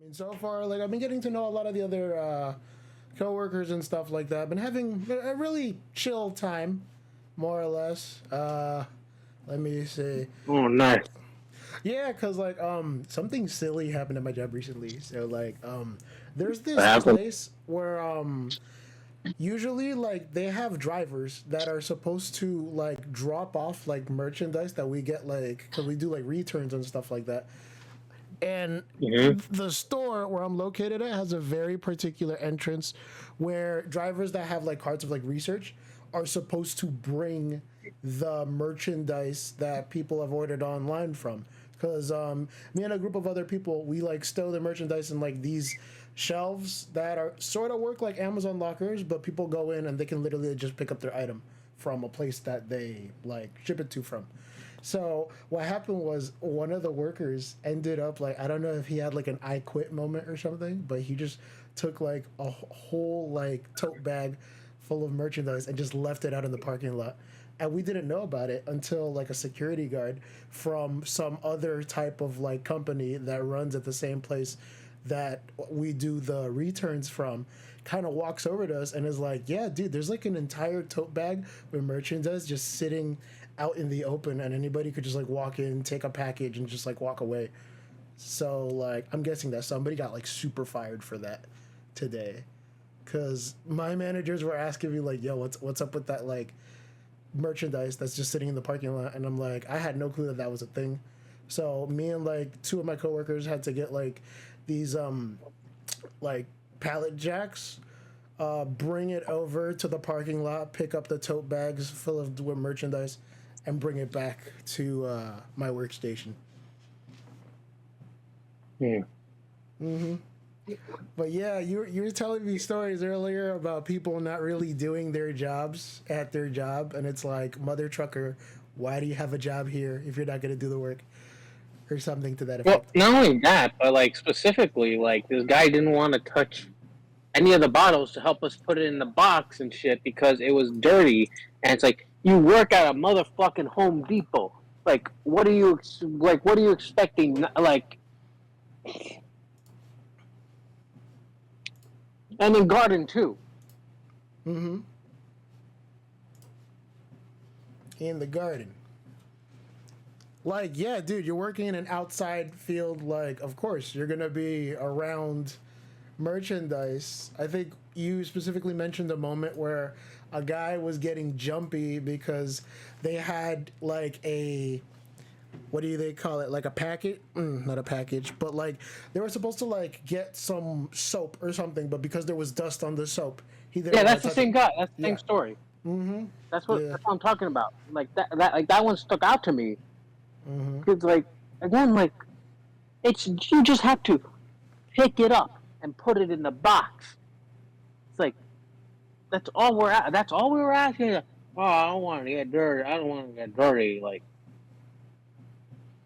And so far, like I've been getting to know a lot of the other coworkers and stuff like that. I've been having a really chill time, more or less. Let me see. Oh, nice. Yeah, cause like something silly happened at my job recently. So like there's What this happened? place where usually like they have drivers that are supposed to like drop off like merchandise that we get like cuz we do like returns and stuff like that. And Mm-hmm. the store where I'm located at has a very particular entrance where drivers that have like carts of like research are supposed to bring the merchandise that people have ordered online from. Because me and a group of other people, we like stow the merchandise in like these shelves that are sort of work like Amazon lockers, but people go in and they can literally just pick up their item from a place that they like ship it to from. So what happened was one of the workers ended up like I don't know if he had like an I quit moment or something, but he just took like a whole like tote bag full of merchandise and just left it out in the parking lot. And we didn't know about it until like a security guard from some other type of like company that runs at the same place that we do the returns from kind of walks over to us and is like, "Yeah, dude, there's like an entire tote bag with merchandise just sitting out in the open, and anybody could just like walk in, take a package, and just like walk away." So like, I'm guessing that somebody got like super fired for that today, because my managers were asking me like, "Yo, what's up with that like merchandise that's just sitting in the parking lot?" And I'm like, I had no clue that that was a thing. So me and like two of my coworkers had to get like these like pallet jacks, bring it over to the parking lot, pick up the tote bags full of with merchandise, and bring it back to my workstation. Yeah. But yeah, you were telling me stories earlier about people not really doing their jobs at their job, and it's like, mother trucker, why do you have a job here if you're not going to do the work, or something to that Well, effect. not only that, but like specifically, like this guy didn't want to touch any of the bottles to help us put it in the box and shit because it was dirty. And it's like you work at a motherfucking Home Depot. Like, what are you like? What are you expecting? Like, and in garden too. Mm-hmm. In the garden. Like, yeah, dude, you're working in an outside field. Like, of course, you're gonna be around merchandise. I think you specifically mentioned a moment where a guy was getting jumpy because they had like a what do they call it? Like a packet? Not a package, but like they were supposed to like get some soap or something, but because there was dust on the soap, he didn't Yeah, want to that's the touch it. same guy. That's the same Yeah. story. Mm-hmm. That's what Yeah. that's what I'm talking about. Like that one stuck out to me because like again like it's you just have to pick it up and put it in the box. It's like that's all we're at. That's all we were asking. Oh, I don't want to get dirty. I don't want to get dirty. Like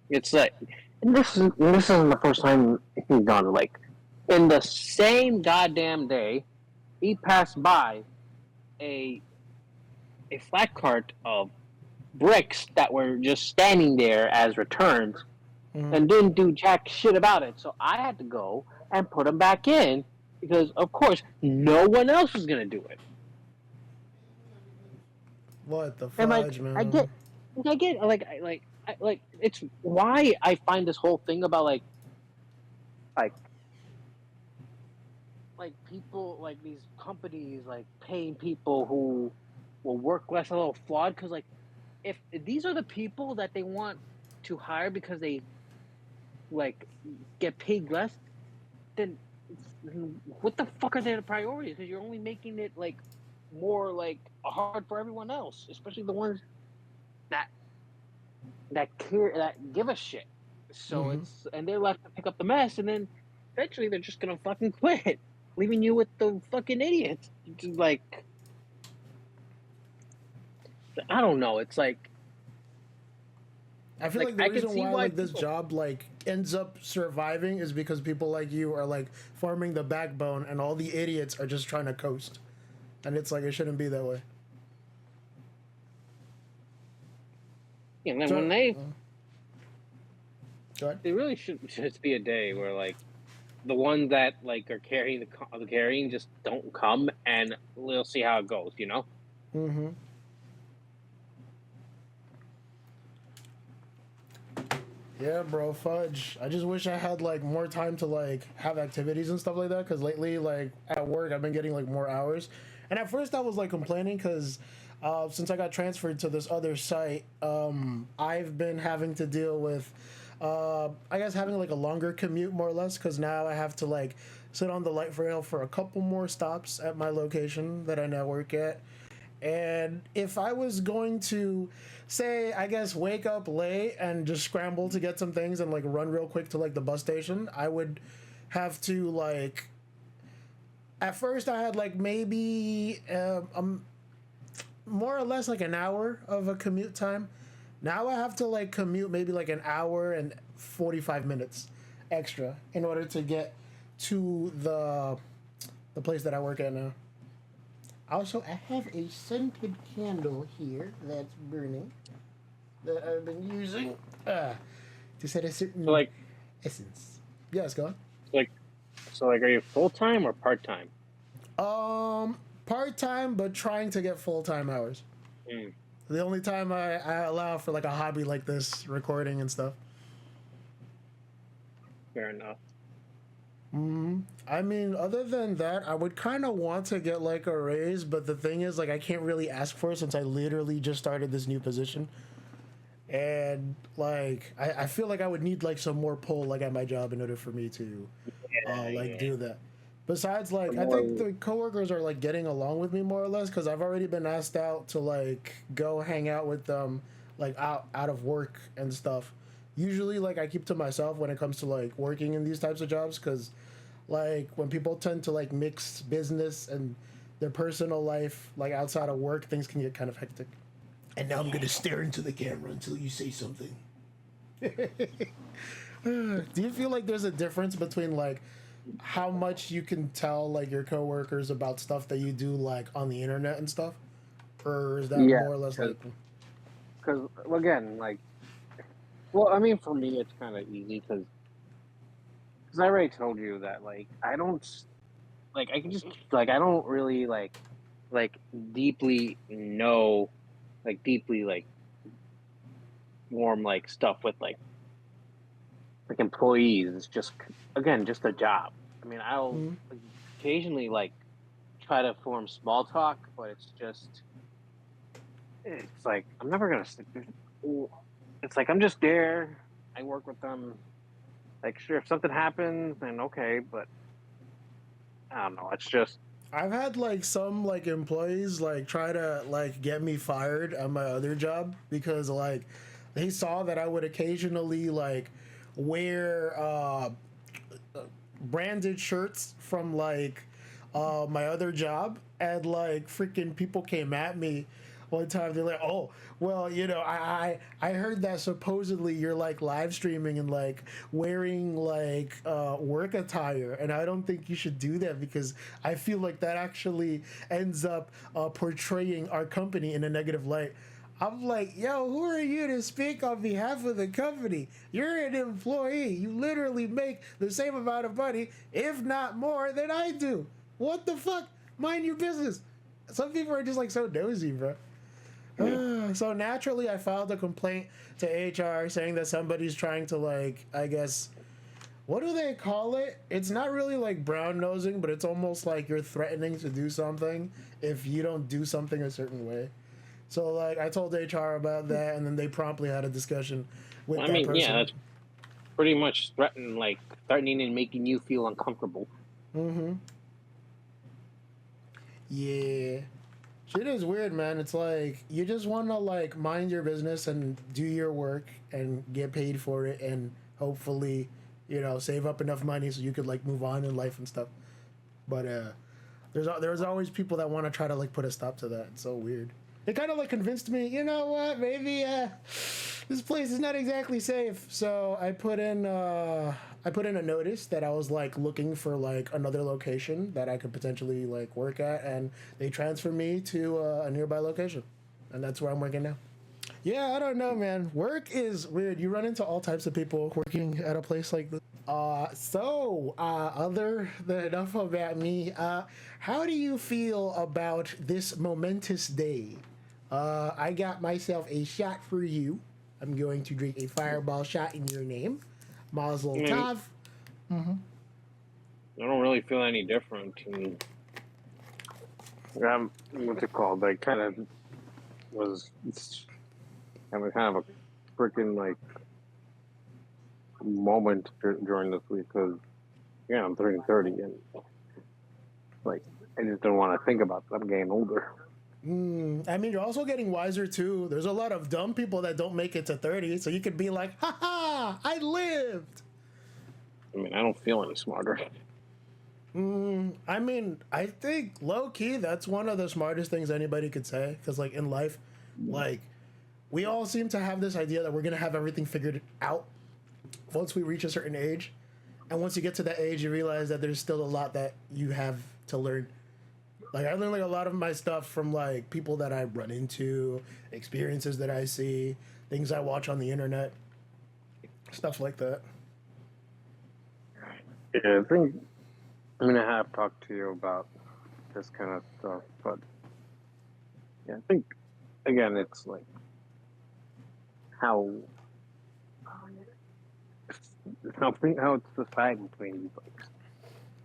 it's like and this isn't the first time he's done it. Like in the same goddamn day, he passed by a a flat cart of bricks that were just standing there as returns Mm-hmm. and didn't do jack shit about it. So I had to go and put them back in because, of course, no one else was gonna do it. What the And fudge, man? I get, like, it's why I find this whole thing about like, like people, like these companies, like paying people who will work less a little flawed because, like, if these are the people that they want to hire because they like get paid less, then what the fuck are their priorities? Because you're only making it like more like hard for everyone else, especially the ones that care that give a shit. So Mm-hmm. it's and they're left to pick up the mess, and then eventually they're just gonna fucking quit, leaving you with the fucking idiots. Like I don't know. It's I feel like like the I can reason see why why like this people. job like ends up surviving is because people like you are like forming the backbone, and all the idiots are just trying to coast. And it's like it shouldn't be that way. And then when So, go ahead. they really should just be a day where like the ones that like are carrying the carrying just don't come, and we'll see how it goes. You know. Mm-hmm. Yeah, bro, fudge. I just wish I had like more time to like have activities and stuff like that. Cause lately, like at work, I've been getting like more hours. And at first, I was like complaining because since I got transferred to this other site, I've been having to deal with, I guess, having like a longer commute more or less. Cause now I have to like sit on the light rail for a couple more stops at my location that I now work at. And if I was going to say, I guess, wake up late and just scramble to get some things and like run real quick to like the bus station, I would have to like. At first, I had like maybe more or less like an hour of a commute time. Now I have to like commute maybe like an hour and 45 minutes extra in order to get to the place that I work at now. Also, I have a scented candle here that's burning that I've been using to set a So certain like, essence. Yes, go like, are you full time or part time? on. Part time, but trying to get full time hours. Mm, The only time I allow for like a hobby like this, recording and stuff. fair enough. I mean, other than that, I would kind of want to get like a raise, but the thing is, like, I can't really ask for it since I literally just started this new position. And like, I feel like I would need like some more pull like at my job in order for me to Yeah, like yeah. do that. Besides, The like, I think more, the coworkers are like getting along with me more or less because I've already been asked out to like go hang out with them, like out of work and stuff. Usually, like, I keep to myself when it comes to like working in these types of jobs because like when people tend to like mix business and their personal life like outside of work, things can get kind of hectic. And now I'm gonna stare into the camera until you say something. Do you feel like there's a difference between like how much you can tell like your coworkers about stuff that you do like on the internet and stuff, or is that yeah, more or less like? because again, like, well, I mean, for me, it's kind of easy because I already told you that like I don't like I can just like I don't really like deeply know deeply warm stuff with like employees. It's just again just a job. I mean, I'll Mm, like, occasionally like try to form small talk, but it's like I'm never gonna stick. It's like I'm just there. I work with them. Like, sure, if something happens, then okay, but I don't know. It's just I've had like some like employees like try to like get me fired at my other job because like they saw that I would occasionally like wear branded shirts from like my other job, and like freaking people came at me one time. They're like, "Oh, well, you know, I heard that supposedly you're like live streaming and like wearing like work attire, and I don't think you should do that because I feel like that actually ends up portraying our company in a negative light." I'm like, yo, who are you to speak on behalf of the company? You're an employee. You literally make the same amount of money, if not more, than I do. What the fuck? Mind your business. Some people are just like so nosy, bro. mm, So naturally, I filed a complaint to HR saying that somebody's trying to, like, I guess, what do they call it? It's not really like brown nosing, but it's almost like you're threatening to do something if you don't do something a certain way. So like I told HR about that, and then they promptly had a discussion with I that mean, yeah, person. that's pretty much threatening and making you feel uncomfortable. Mm-hmm. Yeah. Shit is weird, man. It's like you just want to like mind your business and do your work and get paid for it, and hopefully, you know, save up enough money so you could like move on in life and stuff. But there's always people that want to try to like put a stop to that. It's so weird. It kind of like convinced me, you know what? Maybe this place is not exactly safe. So I put in a notice that I was like looking for like another location that I could potentially like work at, and they transferred me to a nearby location, and that's where I'm working now. Yeah, I don't know, man. Work is weird. You run into all types of people working at a place like this. Other than enough about me, how do you feel about this momentous day? I got myself a shot for you. I'm going to drink a fireball shot in your name. I Mazel mean, tov. I don't really feel any different. And what's it called? Like, kind of was having kind of a freaking like moment during this week because yeah, I'm turning 30 and like I just don't want to think about it. I'm getting older. I mean, you're also getting wiser too. There's a lot of dumb people that don't make it to 30, so you could be like, ha ha, I lived. I mean, I don't feel any smarter. I mean, I think low key, that's one of the smartest things anybody could say. Because, like, in life, like, we all seem to have this idea that we're going to have everything figured out once we reach a certain age. And once you get to that age, you realize that there's still a lot that you have to learn. Like, I learned like a lot of my stuff from like people that I run into, experiences that I see, things I watch on the internet, stuff like that. Yeah, I think I mean I have talked to you about this kind of stuff, but yeah, I think again it's like how how society plays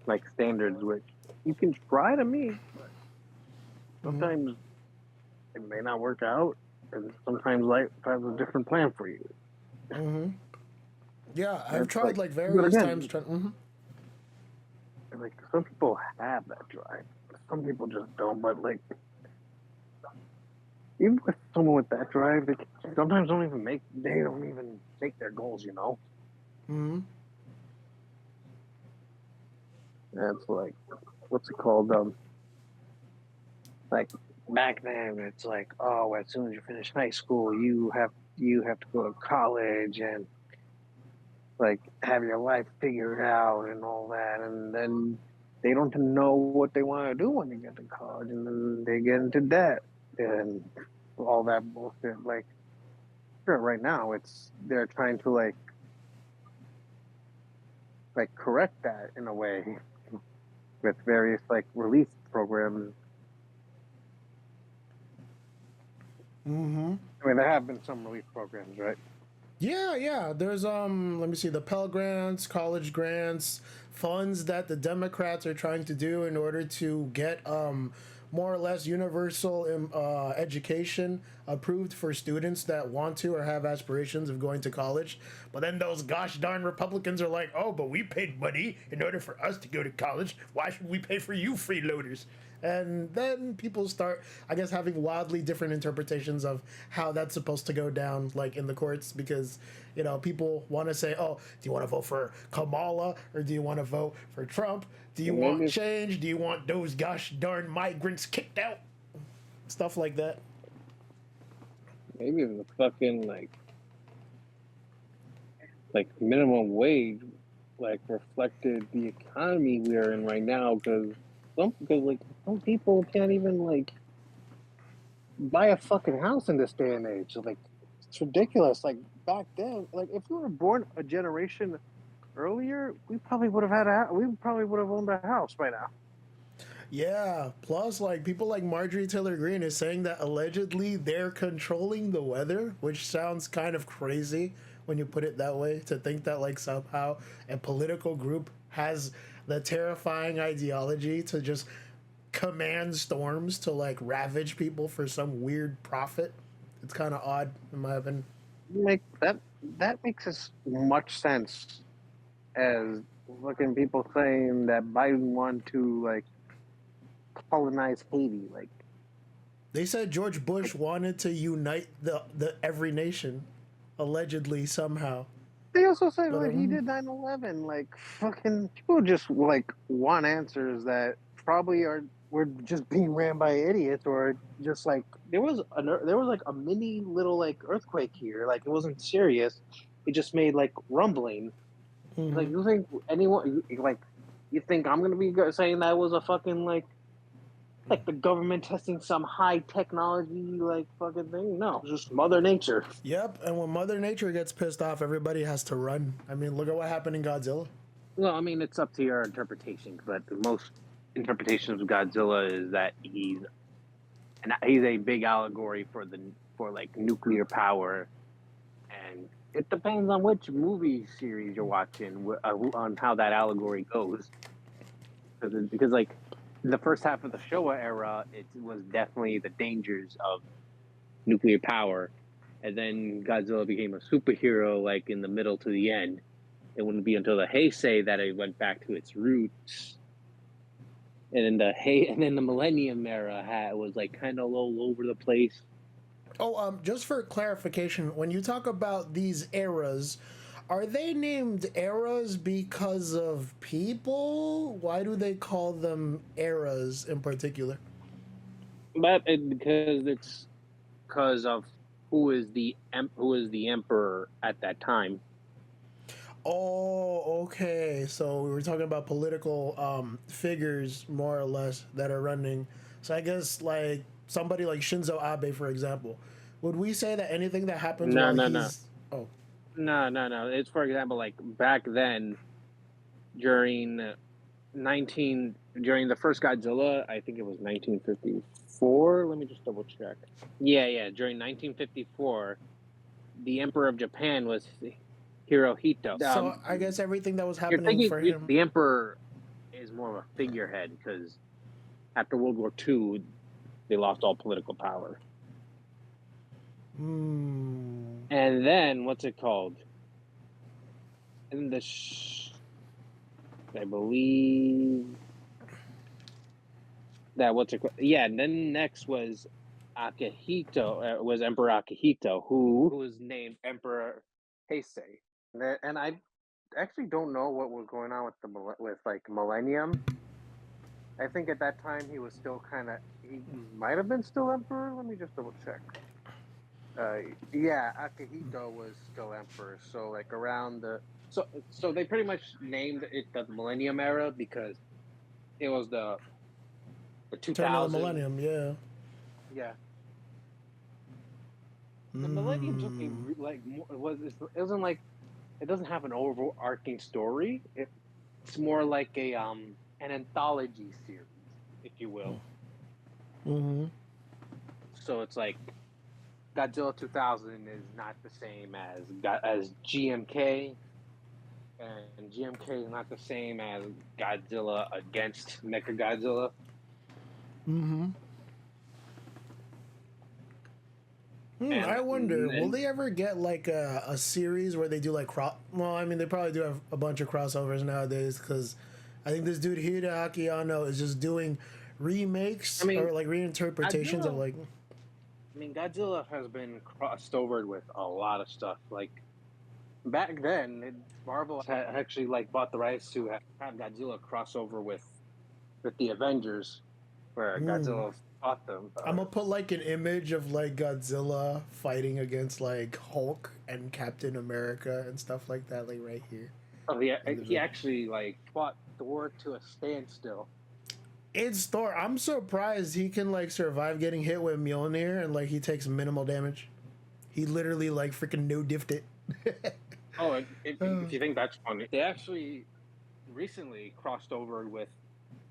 like standards, which you can try to meet, but sometimes it may not work out, and sometimes life has a different plan for you. Yeah, I've That's tried like but various again, times. like some people have that drive, some people just don't. But like even with someone with that drive, they sometimes don't even make their goals. That's like what's it called? Like back then, it's like oh, as soon as you finish high school, you have to go to college and like have your life figured out and all that, and then they don't know what they want to do when they get to college, and then they get into debt and all that bullshit. Like sure, right now it's they're trying to correct that in a way with various like relief programs. I mean, there have been some relief programs, right? Yeah, yeah. There's let me see, the Pell Grants, college grants, funds that the Democrats are trying to do in order to get more or less universal education approved for students that want to or have aspirations of going to college. But then those gosh darn Republicans are like, oh, but we paid money in order for us to go to college. Why should we pay for you freeloaders? And then people start, I guess, having wildly different interpretations of how that's supposed to go down, like in the courts, because people want to say, "Oh, do you want to vote for Kamala or do you want to vote for Trump? Do you want Maybe change? Do you want those gosh darn migrants kicked out?" Stuff like that. maybe the fucking like minimum wage like reflected the economy we are in right now because like some people can't even like buy a fucking house in this day and age. So, like it's ridiculous. Like back then, like if we were born a generation earlier, we probably would have we probably would have owned a house by now. Yeah. Plus, like people like Marjorie Taylor Greene is saying that allegedly they're controlling the weather, which sounds kind of crazy when you put it that way. To think that like somehow a political group has the terrifying ideology to just command storms to like ravage people for some weird profit. It's kind of odd in my opinion. Make that makes as much sense as fucking people saying that Biden wanted to like colonize Haiti. They said George Bush wanted to unite the every nation, allegedly somehow. They also said But like he did 9/11. Like fucking people just like want answers that probably are were just being ran by idiots or just like there was like a mini little like earthquake here. Like it wasn't serious. It just made like rumbling. Like you think anyone like you think I'm gonna be saying that was a fucking like like the government testing some high technology like fucking thing. No, it's just Mother Nature. Yep, and when Mother Nature gets pissed off, everybody has to run. I mean, look at what happened in Godzilla. Well, I mean, it's up to your interpretation, but most interpretations of Godzilla is that he's a big allegory for like nuclear power, and it depends on which movie series you're watching on how that allegory goes. Because like the first half of the Showa era, it was definitely the dangers of nuclear power, and then Godzilla became a superhero like in the middle to the end. It wouldn't be until the Heisei that it went back to its roots, and then the Millennium era was like kind of all over the place. Oh, just for clarification, when you talk about these eras, are they named eras because of people? Why do they call them eras in particular? But because of who is the emperor at that time. Oh, okay. So we were talking about political figures, more or less, that are running. So I guess like somebody like Shinzo Abe, for example, would we say that anything that happens No, while no, no, he's oh no. It's for example like back then during during the first Godzilla, I think it was 1954. Let me just double check. Yeah. During 1954, the Emperor of Japan was Hirohito. so I guess everything that was You're happening thinking for him. the Emperor is more of a figurehead because after World War II, they lost all political power. Hmm. And then what's it called? And I believe that what's it called? Yeah, and then next was Akihito, was Emperor Akihito, who was named Emperor Heisei. And I actually don't know what was going on with like Millennium. I think at that time he was still he might have been still emperor. Let me just double check. Yeah, Akihito was still emperor. So like around so they pretty much named it the Millennium era because it was the Turn of the 2000. millennium, yeah. Yeah, the Millennium took a like it wasn't like it doesn't have an overarching story. It's more like an anthology series, if you will. Mm-hmm. So it's like Godzilla 2000 is not the same as GMK, and GMK is not the same as Godzilla against Mechagodzilla. Mm-hmm. I wonder, will And they ever get like a series where they do like well, I mean, they probably do have a bunch of crossovers nowadays because I think this dude Hideaki Anno is just doing remakes I mean, or like reinterpretations of Godzilla. like. I mean, Godzilla has been crossed over with a lot of stuff. Like back then, Marvel had actually like bought the rights to have Godzilla crossover with the Avengers, where Godzilla fought them. I'm gonna put like an image of like Godzilla fighting against like Hulk and Captain America and stuff like that, like right here. Oh yeah, he actually like fought Thor to a standstill. It's Thor. I'm surprised he can like survive getting hit with Mjolnir and like he takes minimal damage. He literally like freaking no diffed it. Oh, if you think that's funny, they actually recently crossed over with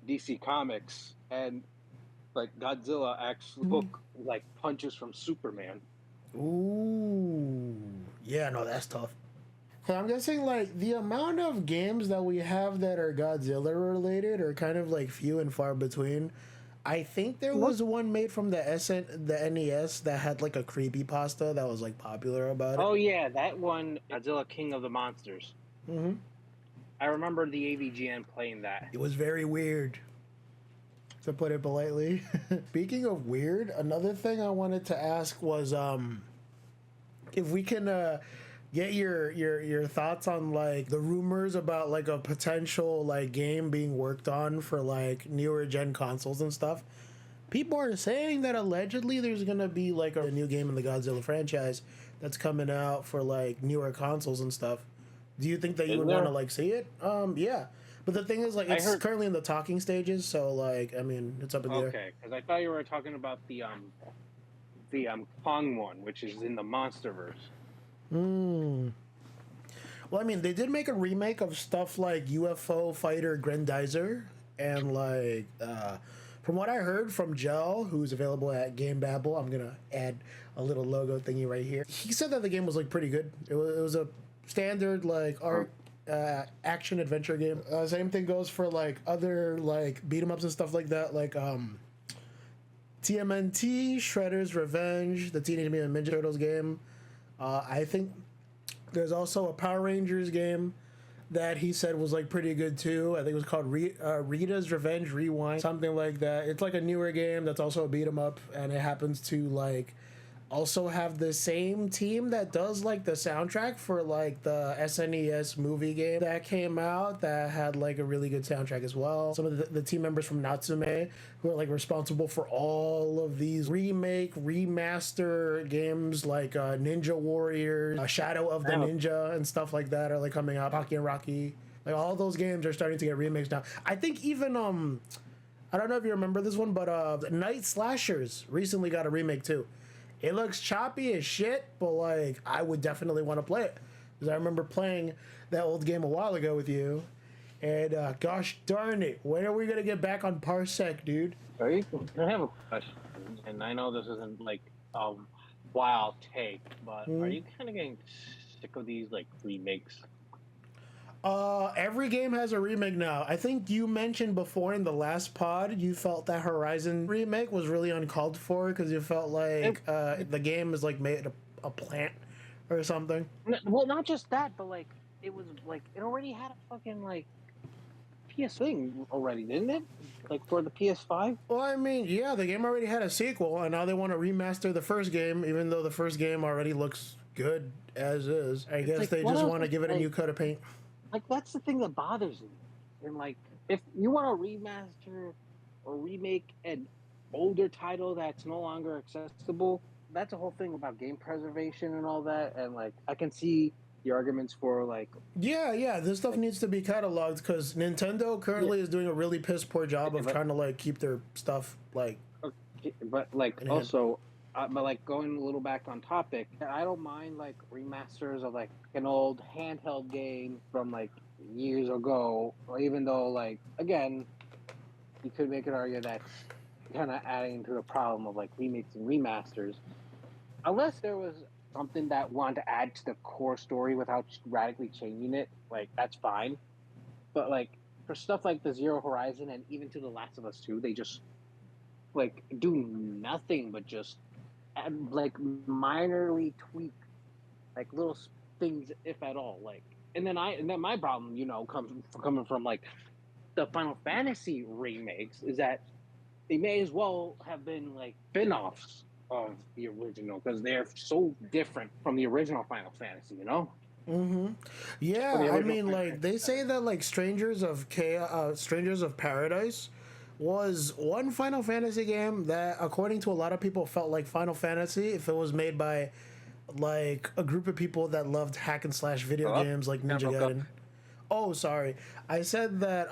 DC Comics, and like Godzilla actually took like punches from Superman. Ooh, yeah, no, that's tough. So I'm guessing like the amount of games that we have that are Godzilla related are kind of like few and far between. I think there was one made from the NES that had like a creepy pasta that was like popular about it. Oh yeah, that one, Godzilla King of the Monsters. Mm-hmm. I remember the AVGN playing that. It was very weird, to put it politely. Speaking of weird, another thing I wanted to ask was if we can get your thoughts on like the rumors about like a potential like game being worked on for like newer gen consoles and stuff. People are saying that allegedly there's gonna be like a new game in the Godzilla franchise that's coming out for like newer consoles and stuff. Do you think that you Is would want there? to like see it? Yeah. But the thing is, like, I it's heard. currently in the talking stages, so like, I mean, it's up in the air. Okay, because I thought you were talking about the Kong one, which is in the MonsterVerse. Hmm. Well, I mean, they did make a remake of stuff like UFO Fighter Grendizer, and like, from what I heard from Gel, who's available at Game Babble, I'm gonna add a little logo thingy right here. He said that the game was like pretty good. It was a standard like art action adventure game. Same thing goes for like other like beat 'em ups and stuff like that, like TMNT, Shredder's Revenge, the Teenage Mutant Ninja Turtles game. I think there's also a Power Rangers game that he said was like pretty good too. I think it was called Rita's Revenge Rewind, something like that. It's like a newer game that's also a beat 'em up, and it happens to like also have the same team that does like the soundtrack for like the SNES movie game that came out that had like a really good soundtrack as well. Some of the team members from Natsume who are like responsible for all of these remaster games like Ninja Warriors, Shadow of the Ninja and stuff like that are like coming out. Pocky and Rocky. Like all those games are starting to get remakes now. I think even I don't know if you remember this one, but Night Slashers recently got a remake too. It looks choppy as shit, but like I would definitely want to play it because I remember playing that old game a while ago with you. And gosh darn it, when are we gonna get back on Parsec, dude? I have a question, and I know this isn't like a wild take, but are you kind of getting sick of these like remakes? Every game has a remake now. I think you mentioned before in the last pod you felt that Horizon remake was really uncalled for because you felt like the game is like made a plant or something. Well, not just that, but like it was like it already had a fucking like PS thing already, didn't it? Like for the PS5. Well, I mean, yeah, the game already had a sequel, and now they want to remaster the first game, even though the first game already looks good as is. I guess like, they just want to give it a new coat of paint. Like that's the thing that bothers me. And like if you want to remaster or remake an older title that's no longer accessible, that's a whole thing about game preservation and all that. And like I can see the arguments for like yeah, this stuff needs to be cataloged because Nintendo currently is doing a really piss poor job of trying to like keep their stuff like. But like also. But like going a little back on topic, I don't mind like remasters of like an old handheld game from like years ago, even though like again, you could make an argument that's kind of adding to the problem of like remakes and remasters, unless there was something that wanted to add to the core story without radically changing it. Like that's fine, but like for stuff like the Zero Horizon and even to the Last of Us 2, they just like do nothing but just and like minorly tweak like little things if at all like and then my problem comes coming from like the Final Fantasy remakes is that they may as well have been like spin-offs of the original because they're so different from the original Final Fantasy. Yeah, I mean, like they say that like Strangers of Paradise was one Final Fantasy game that, according to a lot of people, felt like Final Fantasy if it was made by like a group of people that loved hack and slash video games like Ninja Gaiden. Oh, sorry. I said that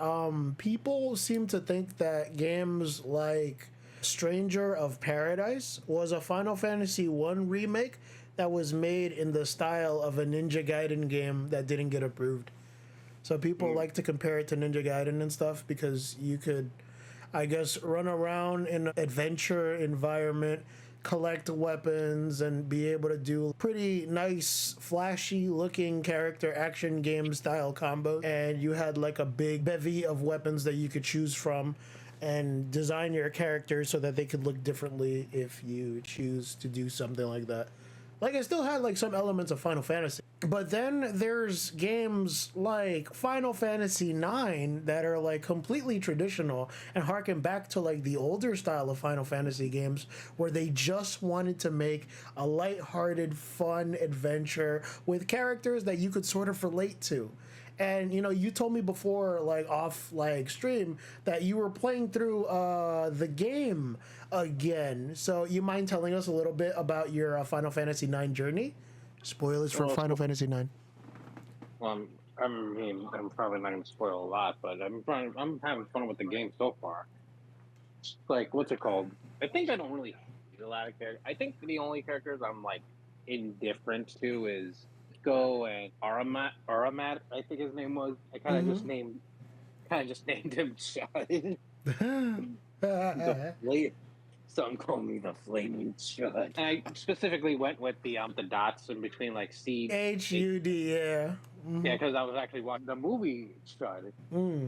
people seem to think that games like Stranger of Paradise was a Final Fantasy 1 remake that was made in the style of a Ninja Gaiden game that didn't get approved. So people like to compare it to Ninja Gaiden and stuff because you could, I guess, run around in an adventure environment, collect weapons, and be able to do pretty nice, flashy looking character action game style combos. And you had like a big bevy of weapons that you could choose from and design your character so that they could look differently if you choose to do something like that. Like, it still had like some elements of Final Fantasy. But then there's games like Final Fantasy IX that are like completely traditional and harken back to like the older style of Final Fantasy games where they just wanted to make a lighthearted, fun adventure with characters that you could sort of relate to. And you told me before, like off like stream, that you were playing through the game again. So you mind telling us a little bit about your Final Fantasy IX journey? Spoilers for Final Fantasy IX. I mean, I'm probably not going to spoil a lot, but I'm having fun with the game so far. Like, what's it called? I think I don't really hate a lot of characters. I think the only characters I'm like indifferent to is Go and Aramat, I think his name was. I kind of just named him Shud. The flame. Some call me the flaming Shud. And I specifically went with the dots in between like C HUD, yeah. Yeah, because I was actually watching the movie Shud.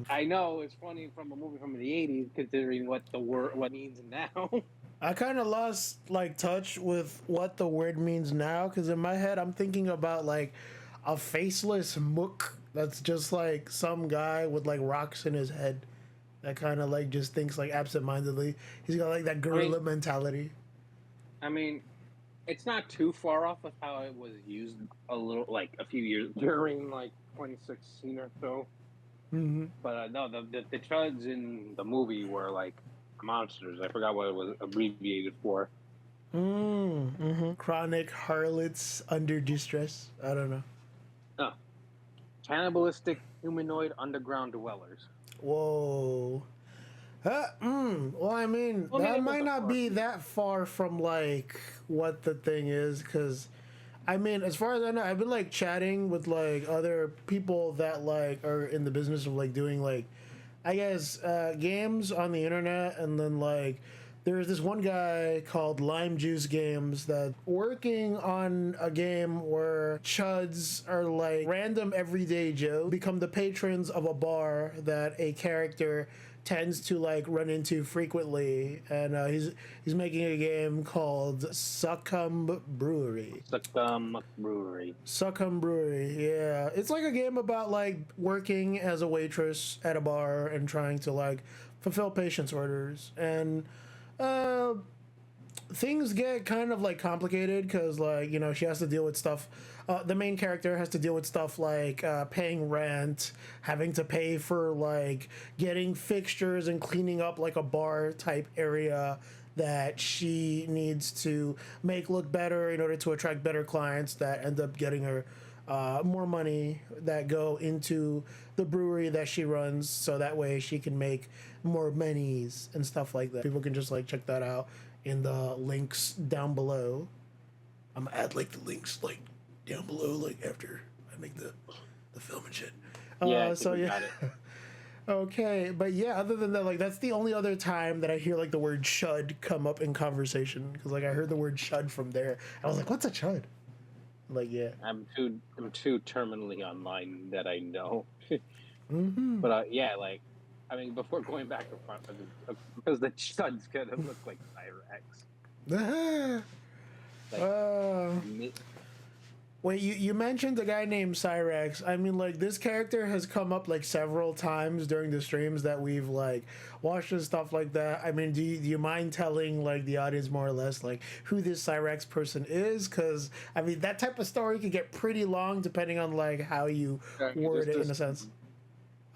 I know it's funny from a movie from the '80s, considering what the word what means now. I kind of lost like touch with what the word means now, because in my head I'm thinking about like a faceless mook that's just like some guy with like rocks in his head that kind of like just thinks like absentmindedly. He's got like that gorilla mentality. I mean, it's not too far off of how it was used a little, like a few years during like 2016 or so. But no, the chuds in the movie were like monsters. I forgot what it was abbreviated for. Chronic harlots under distress. I don't know. Oh, cannibalistic humanoid underground dwellers. Whoa. Well, I mean, that might not be that far from like what the thing is, because I mean, as far as I know, I've been like chatting with like other people that like are in the business of like doing like, I guess, games on the internet, and then like there's this one guy called Lime Juice Games that's working on a game where chuds are like random everyday Joe become the patrons of a bar that a character tends to like run into frequently, and he's making a game called Succumb Brewery. Succumb Brewery, yeah. It's like a game about like working as a waitress at a bar and trying to like fulfill patients' orders, and things get kind of like complicated because like, you know, she has to deal with stuff. The main character has to deal with stuff like paying rent, having to pay for like getting fixtures and cleaning up like a bar type area that she needs to make look better in order to attract better clients that end up getting her more money that go into the brewery that she runs, so that way she can make more monies and stuff like that. People can just like check that out in the links down below. I'm gonna add like the links like down below, like after I make the film and shit. Yeah, so yeah. Okay, but yeah, other than that, like that's the only other time that I hear like the word chud come up in conversation, because like I heard the word chud from there. I was like, what's a chud? Like, yeah. I'm too terminally online that I know. But yeah, like, I mean, before going back to front, because the chuds kind of look like Cyrex. Wait, you mentioned a guy named Cyrex. I mean, like, this character has come up like several times during the streams that we've like watched and stuff like that. I mean, do you mind telling like the audience more or less like who this Cyrex person is? Because I mean, that type of story can get pretty long depending on like how you word it in a sense.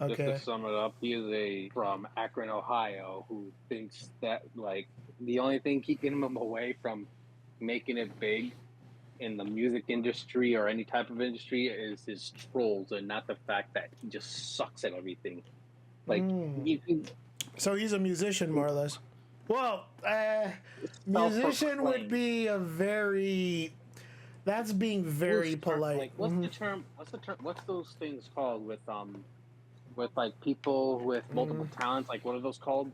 Okay. Just to sum it up, he is from Akron, Ohio, who thinks that like the only thing keeping him away from making it big in the music industry or any type of industry is his trolls, and not the fact that he just sucks at everything. Like, so he's a musician, more or less. Well, musician would be a very. That's being very polite. Like, what's the term? What's those things called with like people with multiple talents? Like, what are those called?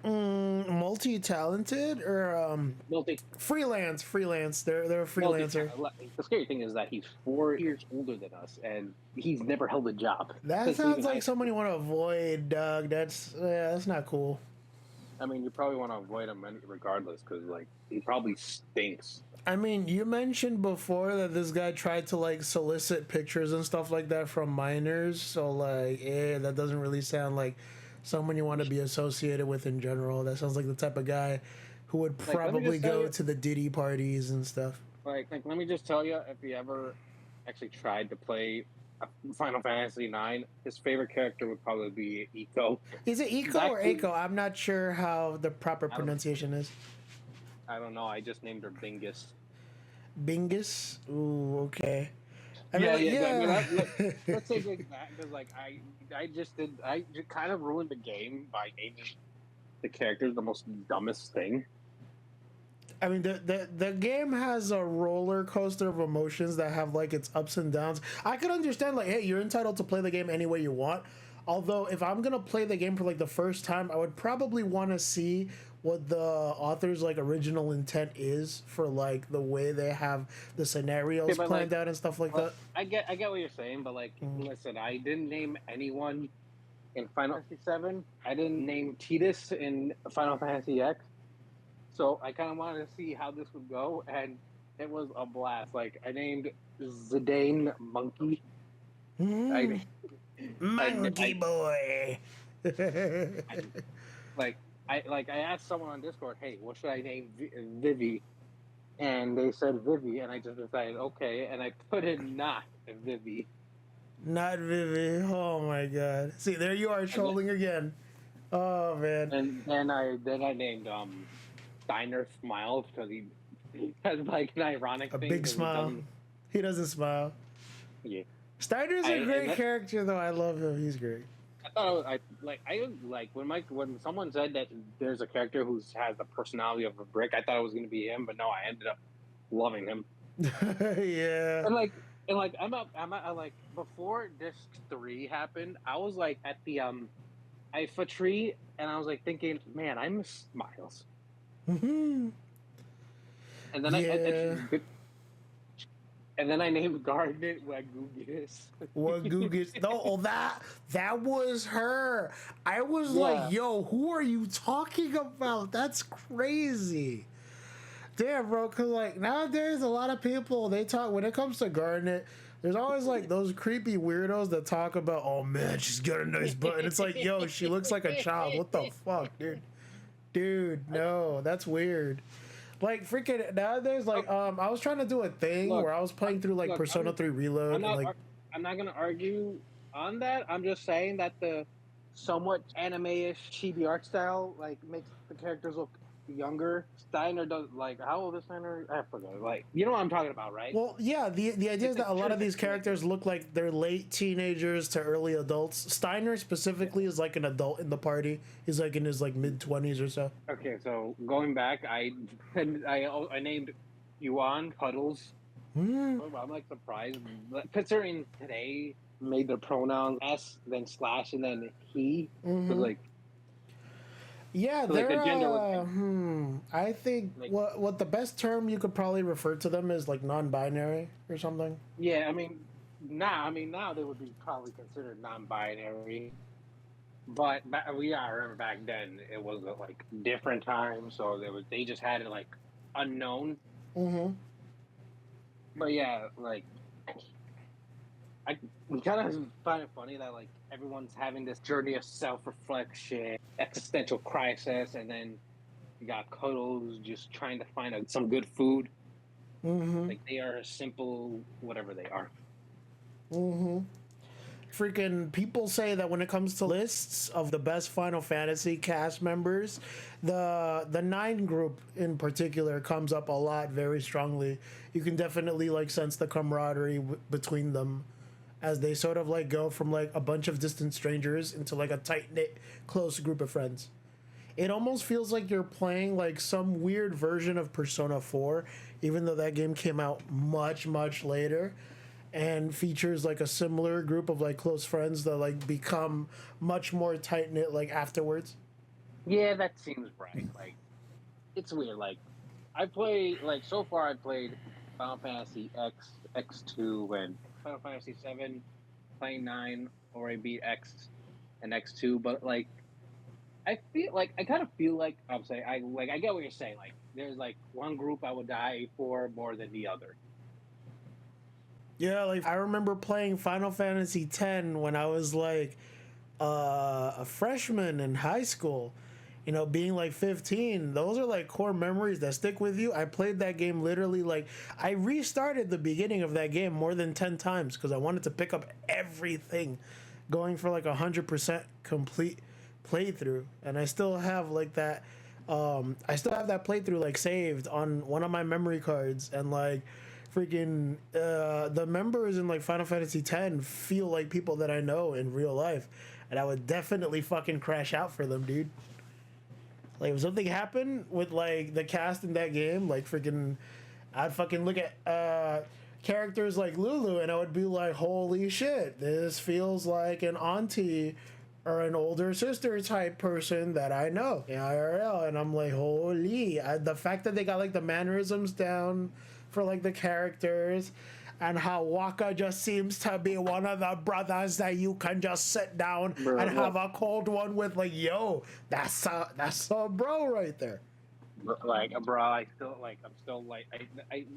Multi-talented or freelance. They're a freelancer. The scary thing is that he's 4 years older than us, and he's never held a job. That sounds like someone you want to avoid, Doug. That's not cool. I mean, you probably want to avoid him regardless, because like he probably stinks. I mean, you mentioned before that this guy tried to like solicit pictures and stuff like that from minors, so like, that doesn't really sound like someone you want to be associated with in general. That sounds like the type of guy who would probably go to the Diddy parties and stuff. Like, let me just tell you, if you ever actually tried to play Final Fantasy IX, his favorite character would probably be Eiko. Is it Eiko or Eiko? I'm not sure how the proper pronunciation is. I don't know. I just named her Bingus. Bingus? Ooh, okay. I mean, like, I mean, yeah. let's say that because like I just kind of ruined the game by naming the characters the most dumbest thing. I mean, the game has a roller coaster of emotions that have like its ups and downs. I could understand like, hey, you're entitled to play the game any way you want. Although, if I'm gonna play the game for like the first time, I would probably want to see what the author's like original intent is for like the way they have the scenarios but, planned like, out and stuff like Well, that. I get what you're saying, but like, listen, I didn't name anyone in Final Fantasy VII. I didn't name Tidus in Final Fantasy X. So I kind of wanted to see how this would go, and it was a blast. Like I named Zidane Monkey. Mm. Monkey I boy. I asked someone on Discord, hey, what should I name Vivi? And they said Vivi, and I just decided okay, and I put in not Vivi. Not Vivi. Oh my god. See, there you are trolling again. Oh man. And then I named Steiner Smiles because he has like an ironic A thing. big 'cause smile. He doesn't smile. Yeah. Steiner's a great character, though. I love him. He's great. I thought when someone said that there's a character who has the personality of a brick, I thought it was going to be him, but no, I ended up loving him. Yeah. And I'm like before disc 3 happened, I was like at the IFA tree, and I was like thinking, man, I miss Miles. Mm-hmm. And then and then I named Garnet Wagugas. Wagugas. No, that was her. I was like, yo, who are you talking about? That's crazy. Damn, bro, because like nowadays a lot of people, they talk, when it comes to Garnet, there's always like those creepy weirdos that talk about, oh man, she's got a nice butt, and it's like, yo, she looks like a child. What the fuck, dude, no, that's weird. Like freaking nowadays, like I was trying to do a thing where I was playing through like Persona 3 Reload. I'm not gonna argue on that. I'm just saying that the somewhat anime-ish chibi art style like makes the characters look younger. Steiner does like how old is Steiner? I forgot. Like you know what I'm talking about, right? Well, yeah. The idea is that a lot of these characters look like they're late teenagers to early adults. Steiner specifically is like an adult in the party. He's like in his like mid-20s or so. Okay, so going back, I named Yuan Puddles. I'm like surprised considering today made the pronouns S then slash and then he. So like. Yeah, so they're. Like the gender I think like, what the best term you could probably refer to them is like non-binary or something. Yeah, I mean now they would be probably considered non-binary, but I remember back then it was like different times, so they just had it like unknown. Mm-hmm. But yeah, like we kind of find it funny that like everyone's having this journey of self-reflection, existential crisis, and then you got Cuddles just trying to find some good food. Mm-hmm. Like they are simple, whatever they are. Mm-hmm. Freaking people say that when it comes to lists of the best Final Fantasy cast members, the 9 group in particular comes up a lot very strongly. You can definitely like sense the camaraderie between them as they sort of like go from like a bunch of distant strangers into like a tight-knit close group of friends. It almost feels like you're playing like some weird version of Persona 4, even though that game came out much later and features like a similar group of like close friends that like become much more tight-knit like afterwards. Yeah, that seems right. Like it's weird. Like I play like so far I played Final Fantasy X, X2, and Final Fantasy 7, playing 9, or I beat X and X2, but like I kind of feel like I'm saying I get what you're saying. Like there's like one group I would die for more than the other. Yeah, like I remember playing Final Fantasy X when I was like a freshman in high school. You know, being like 15, those are like core memories that stick with you. I played that game literally like I restarted the beginning of that game more than 10 times because I wanted to pick up everything, going for like 100% complete playthrough. And I still have like that I still have that playthrough like saved on one of my memory cards, and like freaking the members in like Final Fantasy X feel like people that I know in real life, and I would definitely fucking crash out for them, dude. Like if something happened with like the cast in that game, like freaking, I'd fucking look at characters like Lulu, and I would be like, holy shit, this feels like an auntie or an older sister type person that I know in IRL, and I'm like, holy, the fact that they got like the mannerisms down for like the characters, and how Waka just seems to be one of the brothers that you can just sit down and have a cold one with, like, yo, that's a bro right there. Like, bro,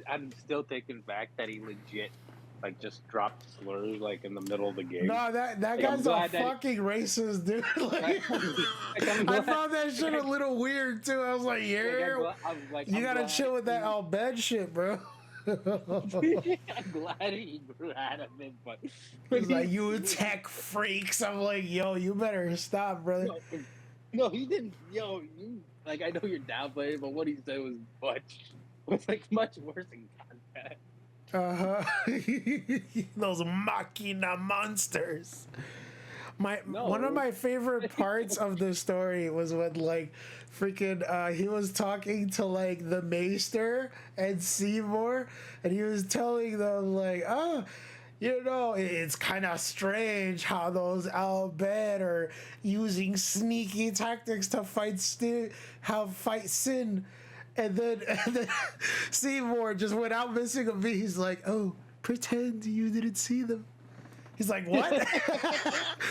I'm still taken back that he legit like just dropped slurs like in the middle of the game. No, that guy's a fucking racist, dude. Like, I found that shit a little weird too. I was like, yeah, you gotta chill with that all bad shit, bro. I'm glad he grew out of it, but he's like, you tech freaks. I'm like, yo, you better stop, brother. No, he didn't. Yo, you like, I know you're downplaying, but what he said was like much worse in context. Those machina monsters. One of my favorite parts of the story was when like freaking he was talking to like the Maester and Seymour, and he was telling them like, oh, you know, it's kind of strange how those Al-Bhed are using sneaky tactics to fight Sin. And then Seymour just went out missing a beat. He's like, oh, pretend you didn't see them. He's like, what?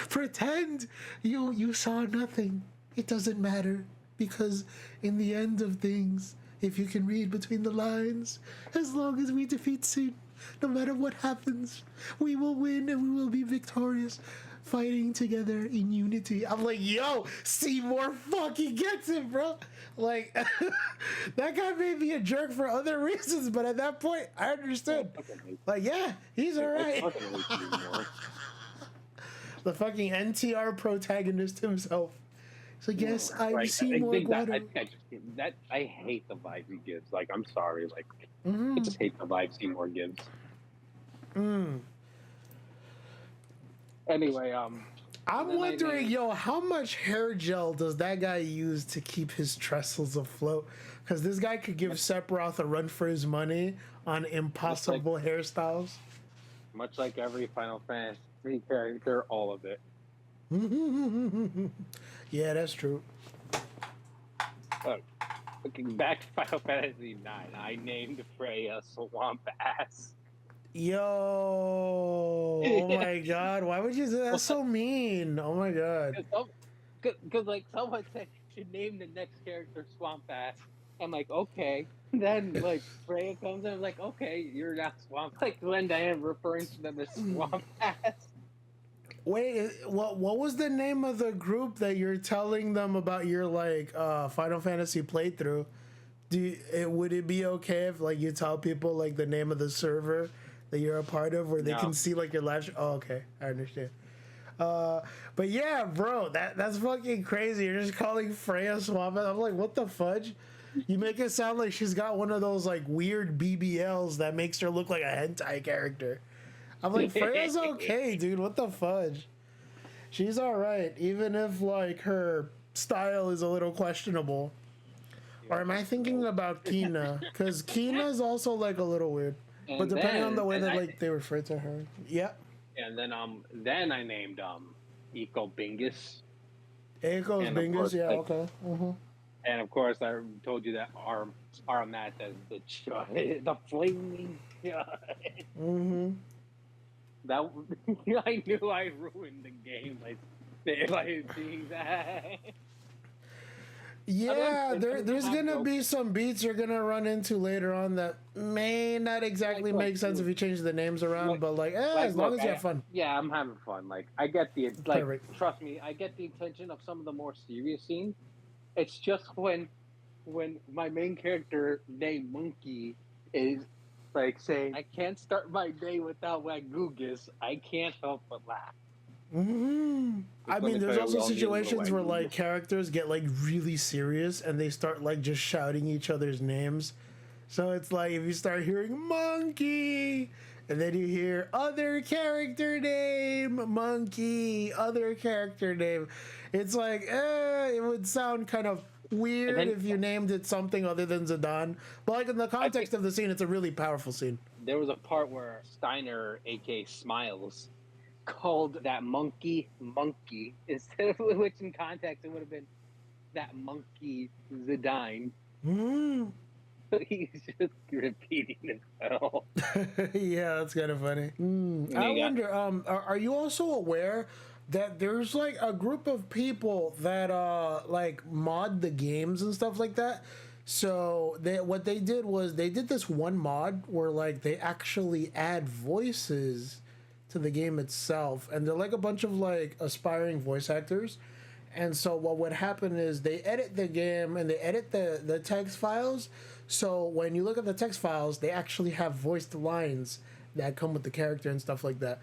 Pretend you saw nothing. It doesn't matter, because in the end of things, if you can read between the lines, as long as we defeat Sin, no matter what happens, we will win and we will be victorious, fighting together in unity. I'm like, yo, Seymour fucking gets it, bro. Like, that guy may be a jerk for other reasons, but at that point, I understood. Like, yeah, he's alright. The fucking NTR protagonist himself. So yes, I'm Seymour Guado. I hate the vibe he gives. Like, I'm sorry. Like, I just hate the vibe Seymour gives. Anyway, I'm wondering, yo, how much hair gel does that guy use to keep his trestles afloat? Because this guy could give Sephiroth a run for his money on impossible hairstyles. Much like every Final Fantasy character, all of it. Yeah, that's true. Looking back to Final Fantasy IX, I named Freya Swamp Ass. Yo, oh my god, why would you do that? That's so mean. Oh my god. Because like someone said you should name the next character Swamp Ass. I'm like, okay. Then like Freya comes in, I'm like, okay, you're not Swamp. Like Glenn Diane referring to them as Swamp Ass. Wait, what was the name of the group that you're telling them about your like Final Fantasy playthrough? Would it be okay if like you tell people like the name of the server that you're a part of, where they can see like your live? Oh, okay, I understand. But yeah, bro, that's fucking crazy. You're just calling Freya Swamp. I'm like, what the fudge? You make it sound like she's got one of those like weird BBLs that makes her look like a hentai character. I'm like, Freya's okay, dude. What the fudge? She's all right, even if like her style is a little questionable. Or am I thinking about Kina? Because Kina's also like a little weird. But depending on the way that like they refer to her, yeah. And then I named Eco Bingus. Eco's Bingus, yeah, like, okay. And of course, I told you that Aramat as the the flaming judge. That I knew I ruined the game by seeing that. Yeah, there's gonna be some beats you're gonna run into later on that may not exactly make sense if you change the names around, but as long as you have fun. Yeah, I'm having fun. Like, I get the trust me, I get the intention of some of the more serious scenes. It's just when my main character named Monkey is like saying, "I can't start my day without Wagugus," I can't help but laugh. I mean, there's also situations where like characters get like really serious and they start like just shouting each other's names, So it's like if you start hearing monkey, and then you hear other character name, monkey, other character name, it's like, it would sound kind of weird then, if you named it something other than Zidane. But like in the context of the scene, it's a really powerful scene. There was a part where Steiner, aka Smiles, called that monkey instead of which in context it would have been that monkey Zidane. Mm. He's just repeating himself. Yeah, that's kind of funny. I wonder, are you also aware that there's like a group of people that like mod the games and stuff like that? So what they did was they did this one mod where like they actually add voices to the game itself, and they're like a bunch of like aspiring voice actors. And so what would happen is they edit the game and they edit the text files. So when you look at the text files, they actually have voiced lines that come with the character and stuff like that.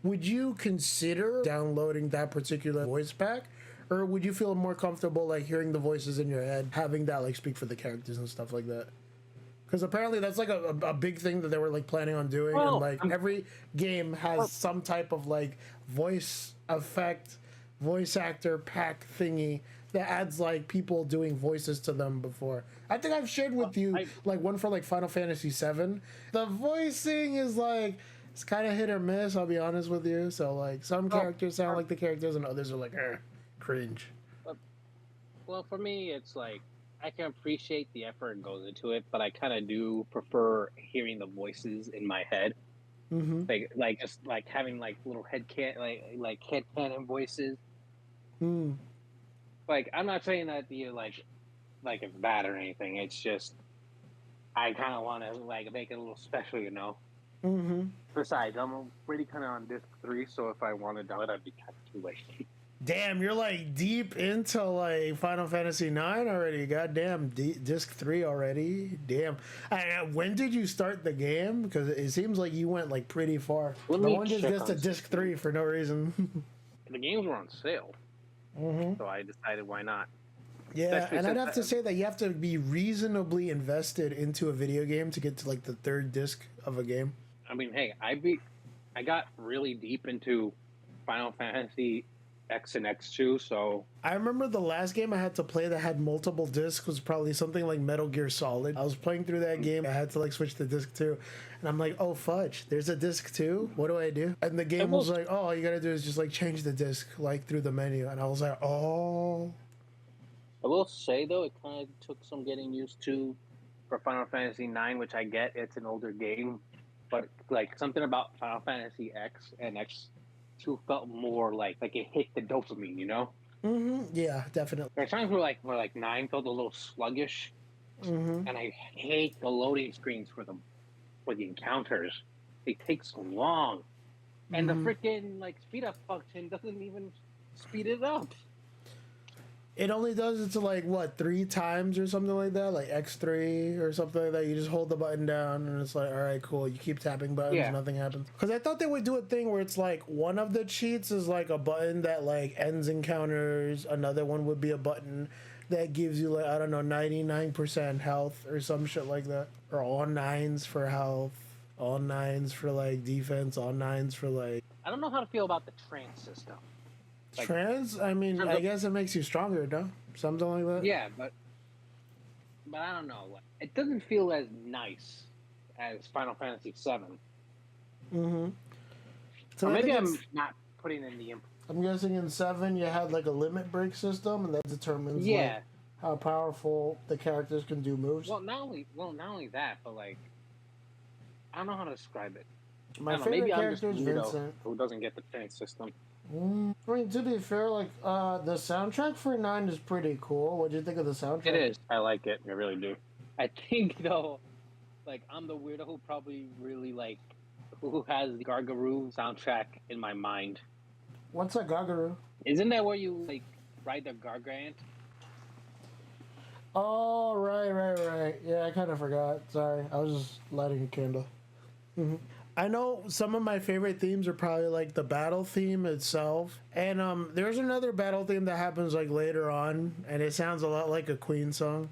Would you consider downloading that particular voice pack? Or would you feel more comfortable like hearing the voices in your head, having that like speak for the characters and stuff like that? Because apparently that's like a big thing that they were like planning on doing. Well, and like every game has some type of like voice effect, voice actor pack thingy that adds like people doing voices to them before. I think I've shared with you like one for like Final Fantasy VII. The voicing is like, it's kind of hit or miss, I'll be honest with you. So like some characters sound like the characters and others are like, cringe. Well, for me, it's like I can appreciate the effort that goes into it, but I kind of do prefer hearing the voices in my head. Mm-hmm. Like just like having like little head cannon voices. Mm. Like I'm not saying that you like it's bad or anything. It's just I kind of want to like make it a little special, you know. Mm-hmm. Besides, I'm already kind of on disc 3, so if I wanted to, I'd be kind of too late. Damn, you're like deep into like Final Fantasy IX already. Goddamn, disc 3 already. Damn. When did you start the game? Because it seems like you went like pretty far. No one just gets to disc 3 for no reason. The games were on sale, so I decided why not. Yeah, and I'd have to say that you have to be reasonably invested into a video game to get to like the third disc of a game. I mean, hey, I got really deep into Final Fantasy X and X2, so I remember the last game I had to play that had multiple discs was probably something like Metal Gear Solid. I was playing through that game, I had to like switch to disc 2, and I'm like, oh fudge, there's a disc 2? What do I do? And the game was like, oh, all you gotta do is just like change the disc like through the menu, and I was like, oh. I will say though, it kind of took some getting used to for Final Fantasy IX, which I get it's an older game, but like something about Final Fantasy X and X2 felt more like it hit the dopamine, you know? Mm-hmm. Yeah, definitely. There are times where 9 felt a little sluggish, and I hate the loading screens for the encounters. They take so long, and the freaking speed up function doesn't even speed it up. It only does it to like what 3 times or something like that, like X3 or something like that. You just hold the button down and it's like, all right, cool. You keep tapping buttons, nothing happens. Because I thought they would do a thing where it's like one of the cheats is like a button that like ends encounters. Another one would be a button that gives you like, I don't know, 99% health or some shit like that, or all 9s for health, all 9s for like defense, all 9s for like. I don't know how to feel about the trance system. Trans? I mean, I guess it makes you stronger, no? Something like that? Yeah, but I don't know. It doesn't feel as nice as Final Fantasy VII. Mm-hmm. So or maybe I'm not putting in the input. I'm guessing in 7 you had like a limit break system, and that determines like, how powerful the characters can do moves. Well, not only that, but like I don't know how to describe it. My favorite character is Vincent, who doesn't get the trance system. I mean, to be fair, like the soundtrack for 9 is pretty cool. What do you think of the soundtrack? It is. I like it. I really do. I think though, I'm the weirdo who probably really who has the Gargaroo soundtrack in my mind. What's a Gargaroo? Isn't that where you ride the Gargant? Oh, right. Yeah, I kind of forgot. Sorry, I was just lighting a candle. Mm-hmm. I know some of my favorite themes are probably like the battle theme itself, and there's another battle theme that happens later on, and it sounds a lot like a Queen song.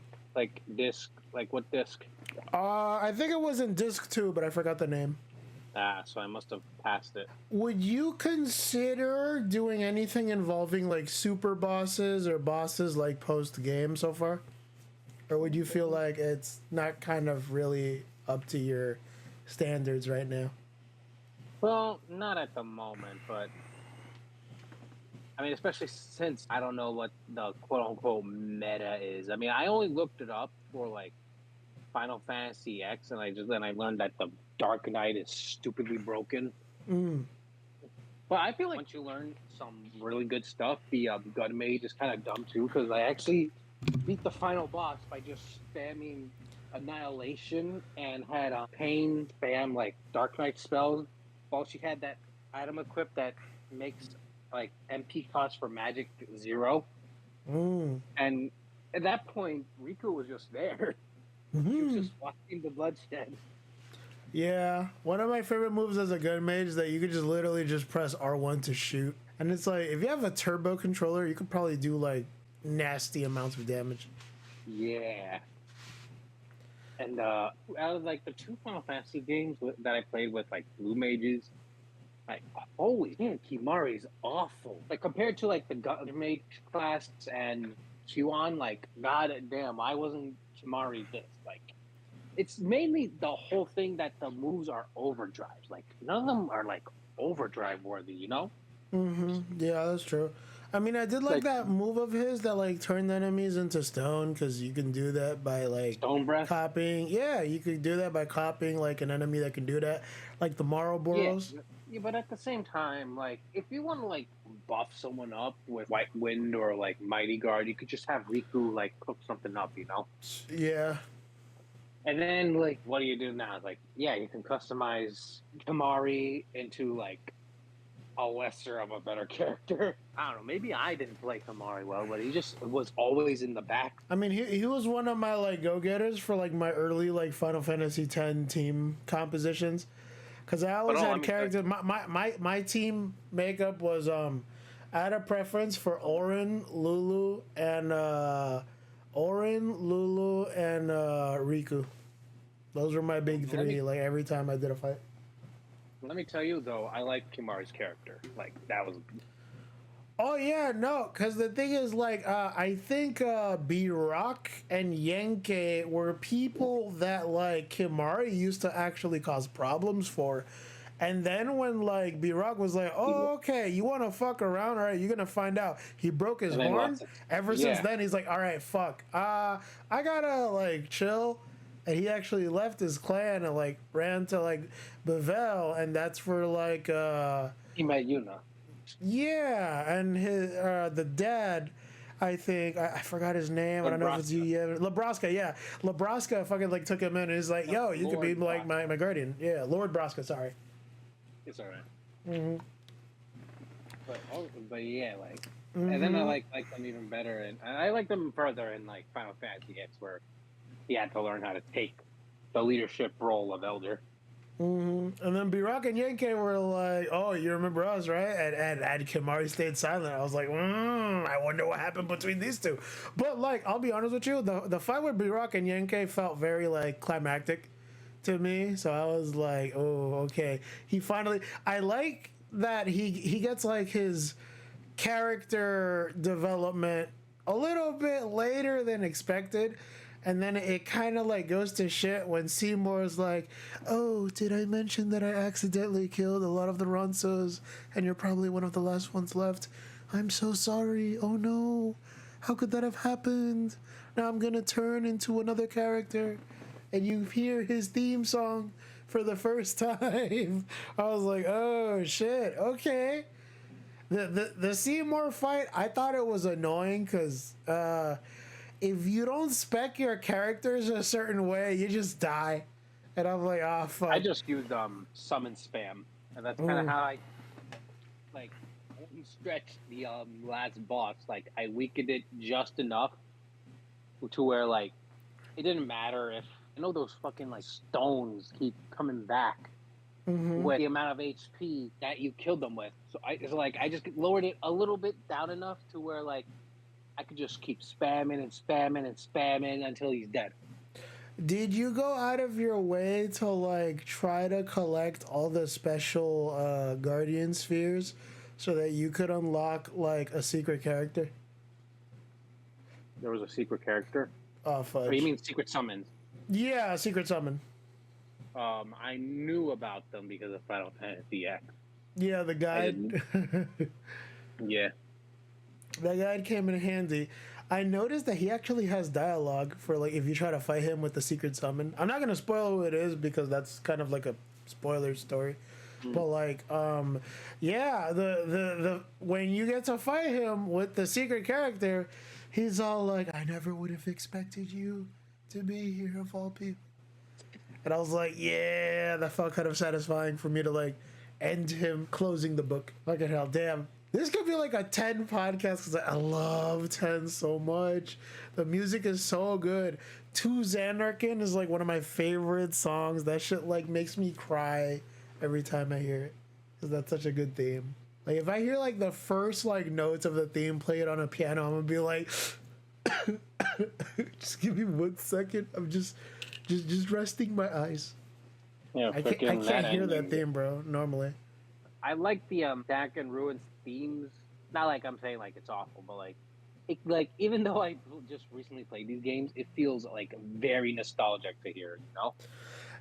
Disc, what disc? I think it was in disc 2, but I forgot the name. Ah, so I must have passed it. Would you consider doing anything involving like super bosses or bosses like post game so far? Or would you feel like it's not kind of really up to your standards right now? Well, not at the moment, but I mean, especially since I don't know what the quote unquote meta is. I mean, I only looked it up for like Final Fantasy X, and I learned that the Dark Knight is stupidly broken. Mm. But I feel like once you learn some really good stuff, the Gun Mage is kind of dumb too, because I actually beat the final boss by just spamming Annihilation and had Pain spam like Dark Knight spells. While she had that item equipped that makes like MP cost for magic 0. Mm. And at that point, Riku was just there. She was just watching the bloodshed. Yeah, one of my favorite moves as a gun mage is that you could just literally just press R1 to shoot. And it's like, if you have a turbo controller, you could probably do like nasty amounts of damage. Yeah. And out of like the 2 Final Fantasy games that I played with like blue mages, like holy man, Kimari's awful. Like compared to like the gun mage class and Qon, like god damn, I wasn't Kimari this. Like it's mainly the whole thing that the moves are overdrives. Like none of them are like overdrive worthy, you know? Yeah, that's true. I mean, I did like that move of his that like turned enemies into stone, because you can do that by like Stone breath. copying. Yeah, you could do that by copying like an enemy that can do that, like the Maroboros. Yeah, but at the same time, like if you want to like buff someone up with White Wind or like Mighty Guard, you could just have Riku like cook something up, you know? Yeah. And then like what do you do now? It's like, yeah, you can customize Kamari into like a lesser of a better character. I don't know, maybe I didn't play Kamari well, but he just was always in the back. I mean, he was one of my like go-getters for like my early like Final Fantasy X team compositions, because I always had characters. My team makeup was I had a preference for Orin, Lulu, and Riku. Those were my big three. Like every time I did a fight. Let me tell you though, I like Kimari's character. Like that was. Oh yeah, no, because the thing is, like, I think B-Rock and Yenke were people that like Kimari used to actually cause problems for, and then when like B-Rock was like, "Oh, okay, you want to fuck around? All right, you're gonna find out." He broke his horn. Ever since then, he's like, "All right, fuck. I gotta like chill." And he actually left his clan and like ran to like Bevel, and that's for like He met Yuna. Yeah, and his the dad, I think I forgot his name. I don't know if it's you yet. Labraska, yeah. Labraska fucking like took him in and he's like, "Yo, you could be like my guardian." Yeah, Lord Braska, sorry. It's alright. But yeah, like, and then I like them even better, and I like them further in like Final Fantasy X, where he had to learn how to take the leadership role of Elder. And then B-Rock and Yenke were like, "Oh, you remember us, right?" And Kimari stayed silent. I was like, I wonder what happened between these two. But like, I'll be honest with you, the fight with B-Rock and Yenke felt very like climactic to me. So I was like, oh, okay. He finally. I like that he gets like his character development a little bit later than expected. And then it kind of like goes to shit when Seymour's like, "Oh, did I mention that I accidentally killed a lot of the Ronsos and you're probably one of the last ones left? I'm so sorry. Oh no. How could that have happened? Now I'm going to turn into another character." And you hear his theme song for the first time. I was like, "Oh shit. Okay." The Seymour fight, I thought it was annoying because if you don't spec your characters a certain way, you just die. And I'm like, oh, fuck. I just used summon spam, and that's kind of how I like stretched the last boss. Like I weakened it just enough to where like it didn't matter if I know those fucking like stones keep coming back with the amount of HP that you killed them with. So I just lowered it a little bit down enough to where like I could just keep spamming and spamming and spamming until he's dead. Did you go out of your way to like try to collect all the special guardian spheres so that you could unlock like a secret character? There was a secret character. Oh Oh, you fudge. mean secret summons? Yeah, secret summon. I knew about them because of Final Fantasy X. Yeah, the guide. Yeah. That guide came in handy. I noticed that he actually has dialogue for like if you try to fight him with the secret summon. I'm not gonna spoil who it is because that's kind of like a spoiler story. But like, yeah, the when you get to fight him with the secret character, he's all like, "I never would have expected you to be here of all people," and I was like, "Yeah," that felt kind of satisfying for me to like end him closing the book. Fucking hell, damn. This could be like a 10 podcast because I love 10 so much. The music is so good. To Xanarkin is like one of my favorite songs. That shit like makes me cry every time I hear it because that's such a good theme. Like if I hear like the first like notes of the theme played on a piano, I'm gonna be like, just give me 1 second. I'm just resting my eyes. Yeah, I can't hear that theme, bro. Normally. I like the Dak and Ruins themes. Not like I'm saying like it's awful, but like even though I just recently played these games, it feels like very nostalgic to hear. You know?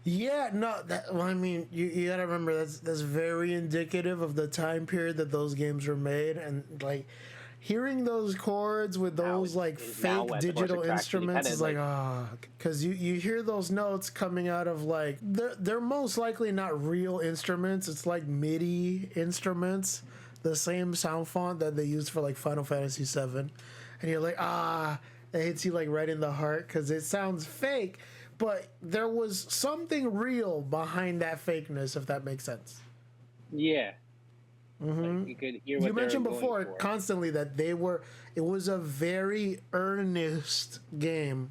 Yeah, no. Well, I mean, you gotta remember that's very indicative of the time period that those games were made, and like hearing those chords with those like fake digital instruments is like because you hear those notes coming out of like they're most likely not real instruments. It's like MIDI instruments, the same sound font that they used for like Final Fantasy VII, and you're like it hits you like right in the heart because it sounds fake, but there was something real behind that fakeness, if that makes sense. Yeah. Like you could hear what you mentioned they were before going for. constantly that it was a very earnest game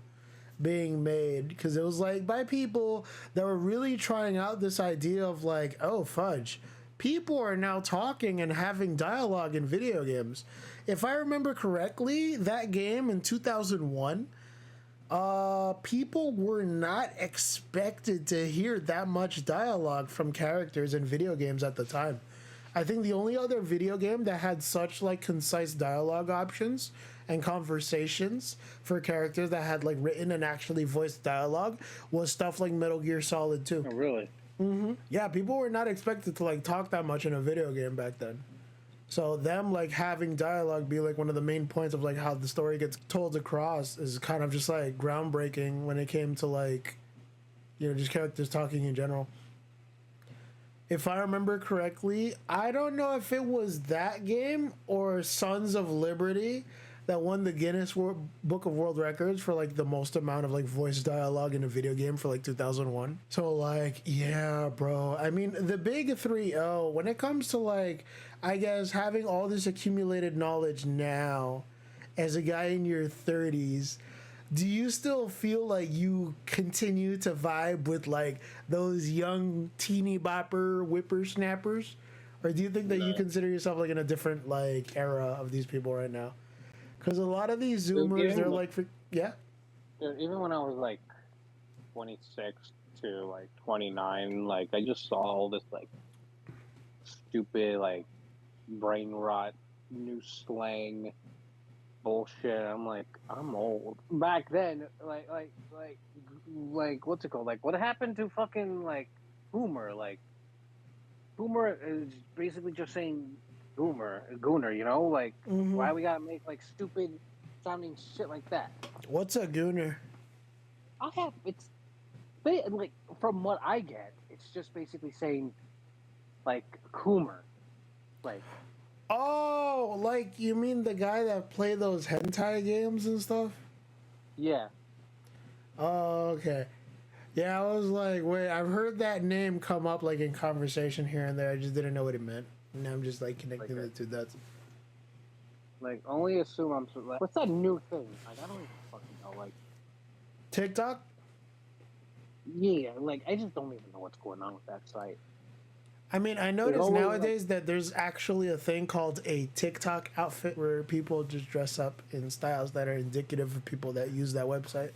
being made because it was like by people that were really trying out this idea of like, oh fudge, people are now talking and having dialogue in video games. If I remember correctly, that game in 2001, people were not expected to hear that much dialogue from characters in video games at the time. I think the only other video game that had such like concise dialogue options and conversations for characters that had like written and actually voiced dialogue was stuff like Metal Gear Solid 2. Oh, really? Yeah, people were not expected to like talk that much in a video game back then. So them like having dialogue be like one of the main points of like how the story gets told across is kind of just like groundbreaking when it came to like, you know, just characters talking in general. If I remember correctly, I don't know if it was that game or Sons of Liberty that won the Book of World Records for like the most amount of like voice dialogue in a video game for like 2001. So like, yeah, bro. I mean, the big 3-0 when it comes to like, I guess having all this accumulated knowledge now as a guy in your 30s, do you still feel like you continue to vibe with like those young teeny bopper whippersnappers, or do you think that you consider yourself like in a different like era of these people right now? Because a lot of these Zoomers, they're like, yeah. Even when I was like 26 to like 29, like I just saw all this like stupid like brain rot, new slang bullshit. I'm like, I'm old. Back then, like what's it called? Like, what happened to fucking like boomer? Like, boomer is basically just saying gooner. You know, like why we gotta make like stupid sounding shit like that? What's a gooner? It's like from what I get, it's just basically saying like coomer, like. Oh, like you mean the guy that played those hentai games and stuff? Yeah. Oh, okay. Yeah, I was like, wait, I've heard that name come up like in conversation here and there. I just didn't know what it meant. And I'm just like connecting the two dots. Like, only assume I'm like, what's that new thing? Like, I don't even fucking know. Like, TikTok? Yeah, like I just don't even know what's going on with that site. I mean, I notice nowadays that there's actually a thing called a TikTok outfit where people just dress up in styles that are indicative of people that use that website.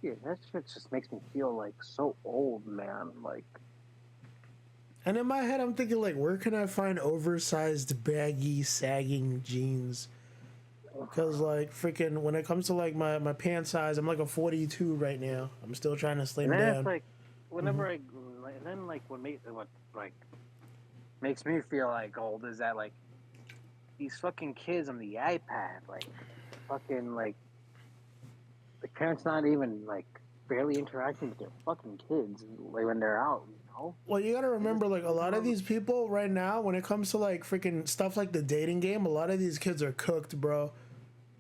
Yeah, that shit just makes me feel like so old, man. Like, And in my head, I'm thinking like, where can I find oversized, baggy, sagging jeans? Cause like freaking when it comes to like my pant size, I'm like a 42 right now. I'm still trying to and slim then it's down. like, whenever and then like what like makes me feel like old is that like these fucking kids on the iPad, like fucking like the parents not even like barely interacting with their fucking kids like when they're out, you know? Well, you gotta They just remember, like a lot of these people right now, when it comes to like freaking stuff like the dating game, a lot of these kids are cooked, bro.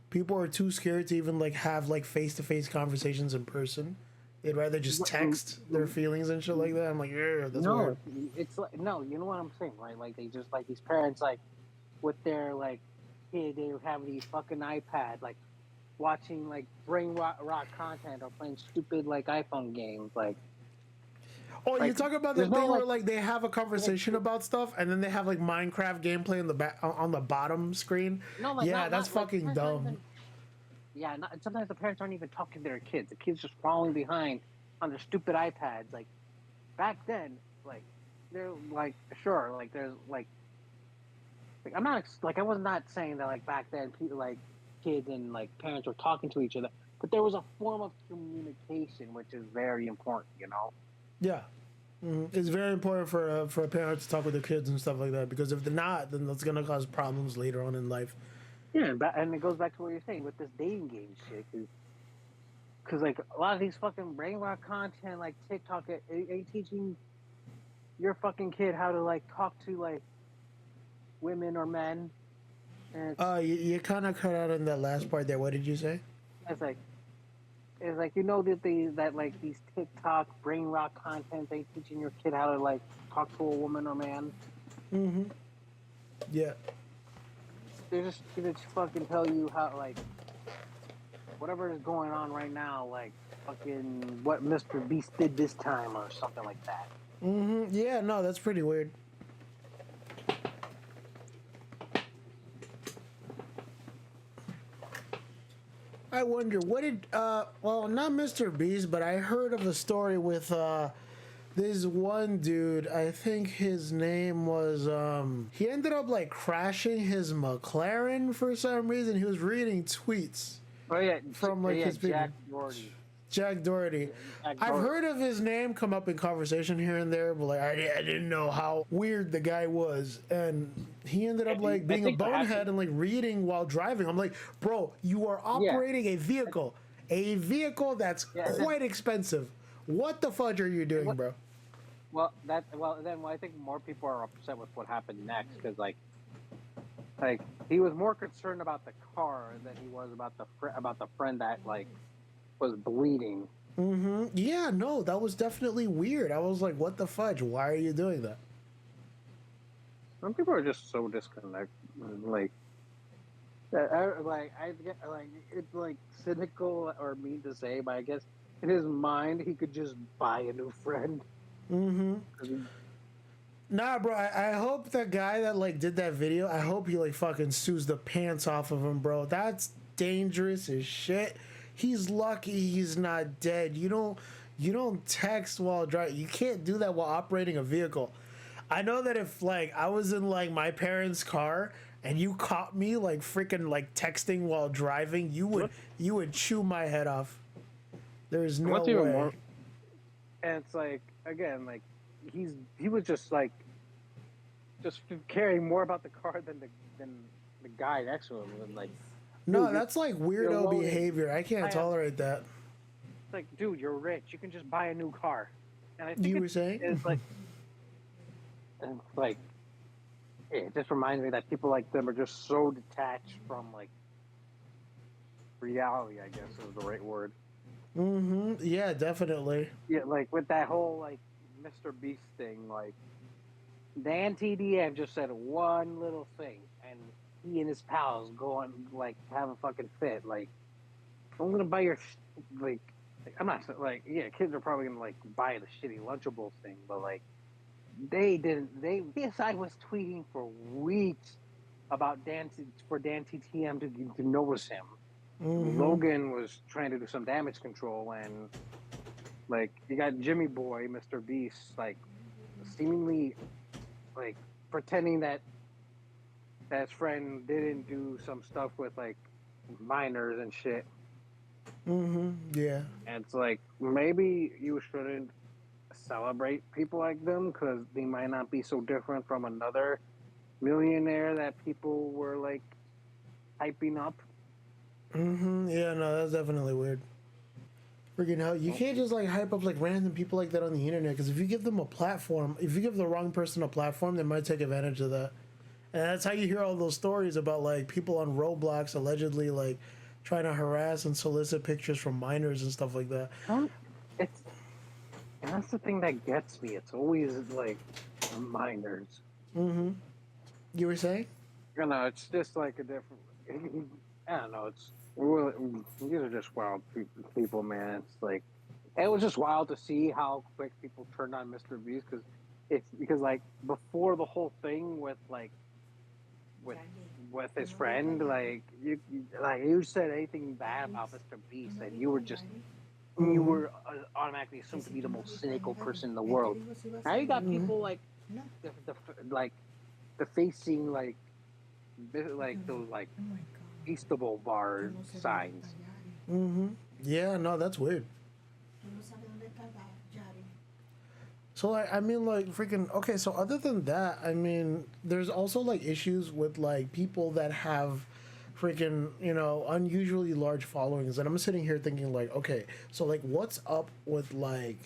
People are too scared to even like have like face to face conversations in person. They'd rather just text their feelings and shit like that. I'm like, yeah, that's no, weird. it's like no, you know what I'm saying, right? Like they just like these parents like with their like kid, they have these fucking iPad, like watching like rock content or playing stupid like iPhone games, Oh, you like talk about there's that no thing where like like they have a conversation about stuff and then they have like Minecraft gameplay on the back on the bottom screen. no like Yeah, that's not like the fucking parents aren't dumb. even yeah, not, sometimes the parents aren't even talking to their kids. The kids just following behind on their stupid iPads. Like back then, like they're like sure, like there's like I'm not like I was not saying that like back then people like kids and like parents were talking to each other, but there was a form of communication which is very important, you know. Yeah. It's very important for a parent to talk with their kids and stuff like that because if they're not, then that's gonna cause problems later on in life. Yeah, and it goes back to what you're saying with this dating game shit, because like a lot of these fucking brain rock content, like TikTok, are teaching your fucking kid how to like talk to like women or men, and You kind of cut out in that last part there. What did you say? it's like it's like you know that that like these TikTok brain rock content, they teaching your kid how to like talk to a woman or man. Yeah. They're just gonna fucking tell you how like whatever is going on right now, like fucking what Mr. Beast did this time or something like that. Yeah, no, that's pretty weird. I wonder what did well, not Mr. Beast, but I heard of a story with this one dude. I think his name was he ended up like crashing his McLaren for some reason. He was reading tweets Oh yeah, from like his Jack people. Doherty. Jack Doherty. Yeah, Jack I've Doherty. heard of his name come up in conversation here and there, but like I didn't know how weird the guy was, and he ended up like I being a think perhaps bonehead and like reading while driving. I'm like, bro, you are yeah, operating a vehicle that's yeah. quite expensive. What the fudge are you doing, What, bro? then I think more people are upset with what happened next because like he was more concerned about the car than he was about about the friend that like was bleeding. Yeah, no, that was definitely weird. I was like, what the fudge? Why are you doing that? Some people are just so disconnected. Like, I get like it's like cynical or mean to say, but I guess in his mind he could just buy a new friend. Nah, bro. I hope the guy that like did that video. I hope he like fucking sues the pants off of him, bro. That's dangerous as shit. He's lucky he's not dead. You don't text while driving. You can't do that while operating a vehicle. I know that if like I was in like my parents' car and you caught me like freaking like texting while driving, you would chew my head off. There's no What's even way. more, and it's like again, like he was just like just caring more about the car than the guy next to him. And like, dude, No, that's like you're weirdo loaded. behavior. I can't tolerate that. It's like, dude, you're rich. You can just buy a new car. And I think You were saying? it's like, and like, it just reminds me that people like them are just so detached from like reality. I guess is the right word. Yeah, definitely. Yeah, like with that whole like Mr. Beast thing, like Dan TDM just said one little thing, and he and his pals go on like have a fucking fit. Like, I'm gonna buy your like. I'm not like yeah, kids are probably gonna like buy the shitty Lunchables thing, but like they didn't. PSI was tweeting for weeks about Dan TTM to notice him. Logan was trying to do some damage control, and like you got Jimmy Boy, Mr. Beast, like seemingly like pretending that his friend didn't do some stuff with like minors and shit. Yeah. And it's like maybe you shouldn't celebrate people like them because they might not be so different from another millionaire that people were like hyping up. Yeah, no, that's definitely weird. Freaking hell, you can't just like hype up like random people like that on the internet because if you give them a platform, if you give the wrong person a platform, they might take advantage of that. And that's how you hear all those stories about like people on Roblox allegedly like trying to harass and solicit pictures from minors and stuff like that. It's and that's the thing that gets me. It's always like minors. You were saying? You know, it's just like a different. I don't know. It's really, these are just wild people, man. It's like it was just wild to see how quick people turned on Mr. Beast because like before the whole thing with like with his friend, like you said anything bad about Mr. Beast, and you were just you were automatically assumed to be the most cynical person in the world. Now you got people like the facing like those like Feastable bar signs. Yeah, no, that's weird. So like, I mean, like freaking okay. So other than that, I mean, there's also like issues with like people that have freaking unusually large followings, and I'm sitting here thinking like, okay, so like, what's up with like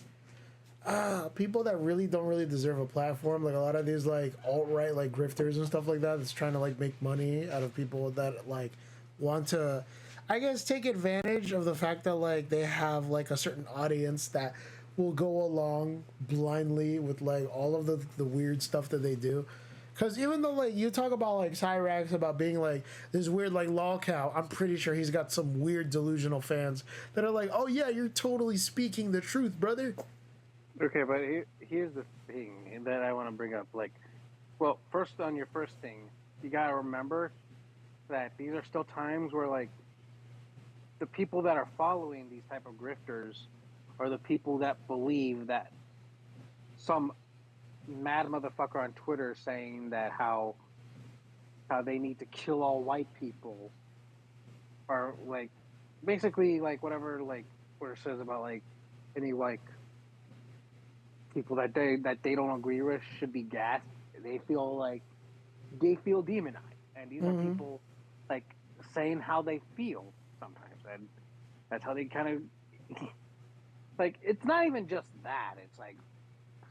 people that really don't really deserve a platform? Like a lot of these like alt right like grifters and stuff like that that's trying to like make money out of people that like want to, I guess, take advantage of the fact that like they have like a certain audience that will go along blindly with like all of the weird stuff that they do. Because even though like you talk about like Cyrax about being like this weird like lol cow, I'm pretty sure he's got some weird delusional fans that are like, oh yeah, you're totally speaking the truth, brother. Okay, but here's the thing that I want to bring up. Like, well, first on your first thing, you gotta remember that these are still times where like the people that are following these type of grifters are the people that believe that some mad motherfucker on Twitter saying that how they need to kill all white people, or like basically like whatever like Twitter says about like any like people that they don't agree with should be gassed. They feel demonized, and these are people like saying how they feel sometimes, and that's how they kind of like. It's not even just that; it's like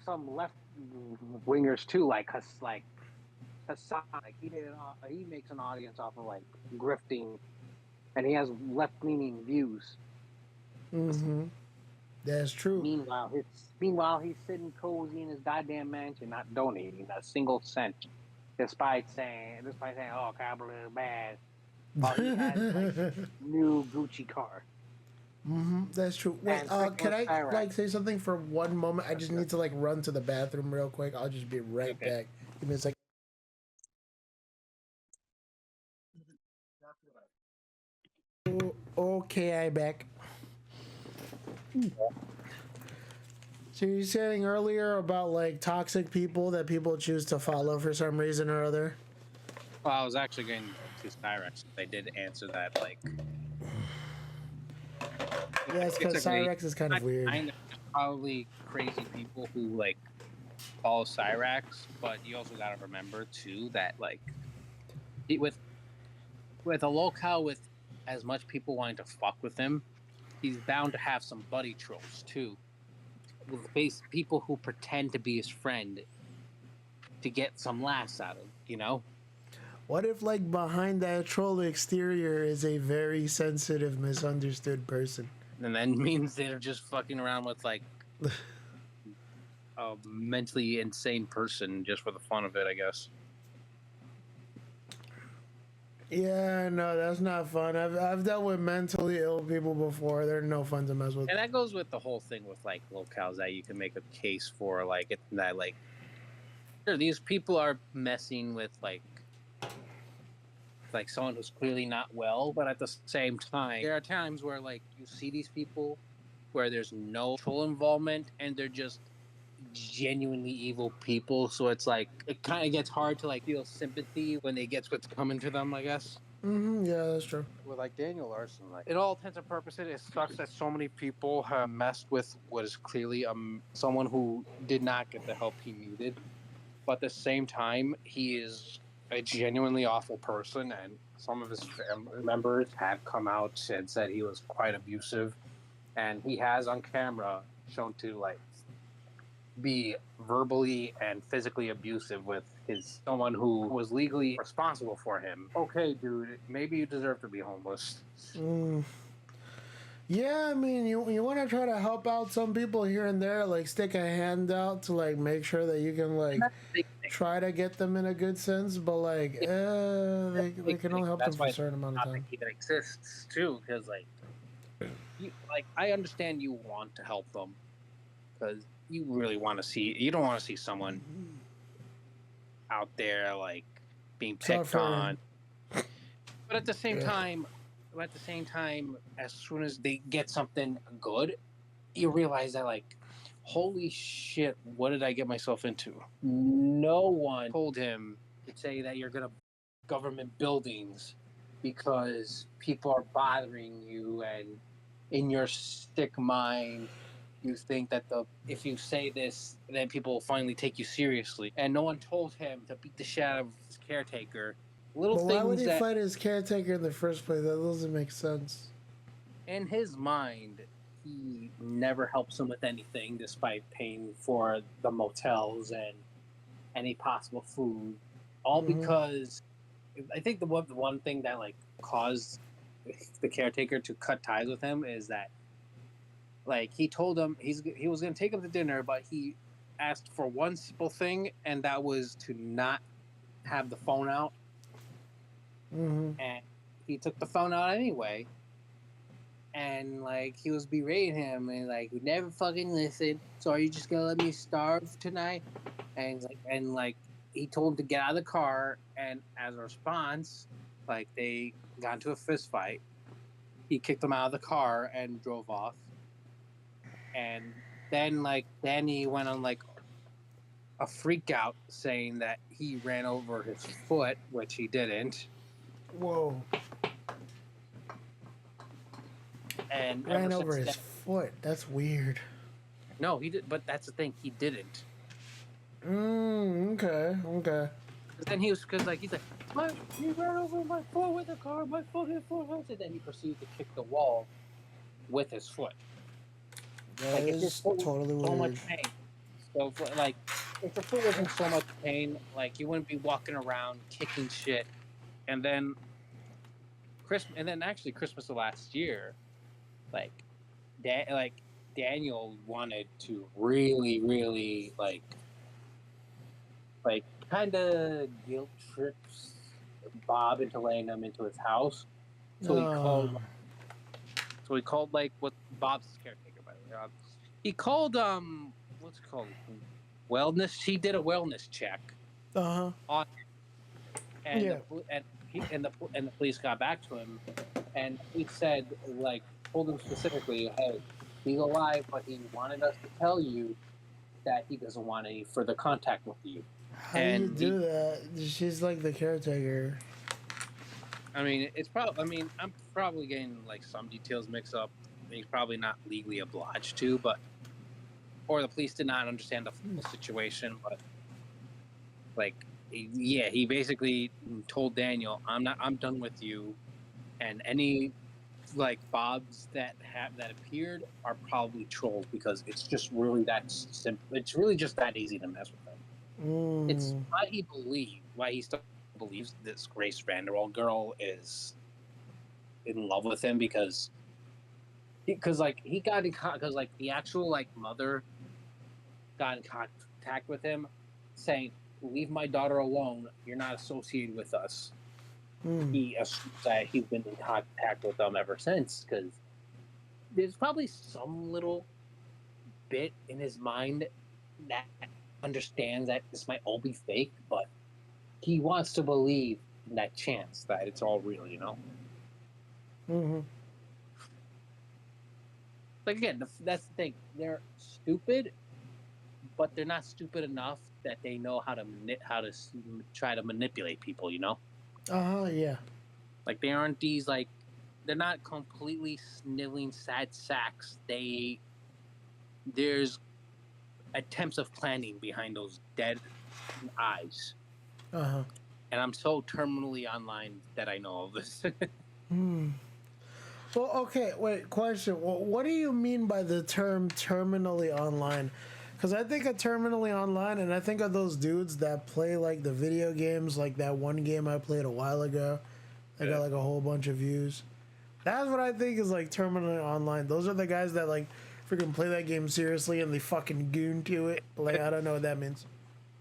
some left wingers too, like Hassan. Like he makes an audience off of like grifting, and he has left leaning views. That's true. Meanwhile, he's sitting cozy in his goddamn mansion, not donating a single cent, despite saying, "Oh, capitalism is bad," while he has like new Gucci car. That's true. Wait, can I like say something for one moment? I just need to like run to the bathroom real quick. I'll just be right back. Give me a second. Okay, I'm back. So you're saying earlier about like toxic people that people choose to follow for some reason or other? Well, I was actually going to Cyrex. They did answer that, like... Yes, because Cyrex is kind of weird. I know probably crazy people who, like, follow Cyrex, but you also gotta remember, too, that, like, with a locale with as much people wanting to fuck with him, he's bound to have some buddy trolls, too. With people who pretend to be his friend to get some laughs out of him, you know? What if, like, behind that troll exterior is a very sensitive, misunderstood person? And then means they're just fucking around with, like, a mentally insane person just for the fun of it, I guess. Yeah, no, that's not fun. I've dealt with mentally ill people before. They're no fun to mess with. And that goes with the whole thing with, like, locales that you can make a case for, like, that, like, sure, these people are messing with, like, like someone who's clearly not well, but at the same time, there are times where like you see these people where there's no troll involvement and they're just genuinely evil people. So it's like it kind of gets hard to like feel sympathy when they get what's coming to them, I guess. Yeah, that's true. With like Daniel Larson, like in all intents and purposes, it sucks that so many people have messed with what is clearly someone who did not get the help he needed. But at the same time, he is a genuinely awful person, and some of his family members have come out and said he was quite abusive, and he has on camera shown to like be verbally and physically abusive with someone who was legally responsible for him. Okay, dude, maybe you deserve to be homeless. Yeah, I mean, you want to try to help out some people here and there, like stick a hand out to like make sure that you can like try to get them in a good sense, but like they can only help them for a certain amount of time. Even exists too, because like I understand you want to help them because you really want to see. You don't want to see someone out there like being picked on. But at the same time, as soon as they get something good, you realize that like, holy shit, what did I get myself into? No one told him to say that you're gonna government buildings because people are bothering you, and in your sick mind you think that if you say this, then people will finally take you seriously. And no one told him to beat the shit out of his caretaker. But why would he fight his caretaker in the first place? That doesn't make sense. In his mind, he never helps him with anything, despite paying for the motels and any possible food. All because I think the one thing that like caused the caretaker to cut ties with him is that like he told him he was going to take him to dinner, but he asked for one simple thing, and that was to not have the phone out. And he took the phone out anyway, and like he was berating him and like, you never fucking listen, so are you just gonna let me starve tonight? And he told him to get out of the car, and as a response, like they got into a fist fight. He kicked him out of the car and drove off. And then he went on like a freak out saying that he ran over his foot, which he didn't. Whoa. And ran over his foot. That's weird. No, he did, but that's the thing, he didn't. Okay. Then he was he's like, he ran over my foot with the car, my fucking foot hurts. And then he proceeded to kick the wall with his foot. That is totally weird. So much pain. So if your foot wasn't so much pain, like you wouldn't be walking around kicking shit. And then Christmas of last year, Daniel wanted to really, really like kind of guilt trips Bob into letting them into his house. So he called like what Bob's caretaker, by the way. He called what's it called, wellness. He did a wellness check. On him. And the police got back to him, and he said, told him specifically, hey, he's alive, but he wanted us to tell you that he doesn't want any further contact with you. How do you do that? She's like the caretaker. I mean, I'm probably getting some details mixed up. He's probably not legally obliged to, or the police did not understand the situation, but he basically told Daniel, I'm done with you, and any Bobs that appeared are probably trolls, because it's just really that simple. It's really just that easy to mess with them. It's why he still believes this Grace Vanderwall girl is in love with him, because he got in because the actual mother got in contact with him saying, leave my daughter alone, you're not associated with us. He assumes that he's been in contact with them ever since, because there's probably some little bit in his mind that understands that this might all be fake, but he wants to believe that chance that it's all real, you know. Mm-hmm. Like again, that's the thing. They're stupid, but they're not stupid enough that they know how to try to manipulate people. You know, Yeah. like they aren't these like they're not completely sniveling sad sacks. There's attempts of planning behind those dead eyes. Uh-huh. And I'm so terminally online that I know of this. Hmm. Well, okay, wait, question. Well, what do you mean by the term terminally online? Because I think of terminally online and I think of those dudes that play like the video games, like that one game I played a while ago. I got like a whole bunch of views. That's what I think is like terminally online. Those are the guys that like freaking play that game seriously and they fucking goon to it. Like, I don't know what that means.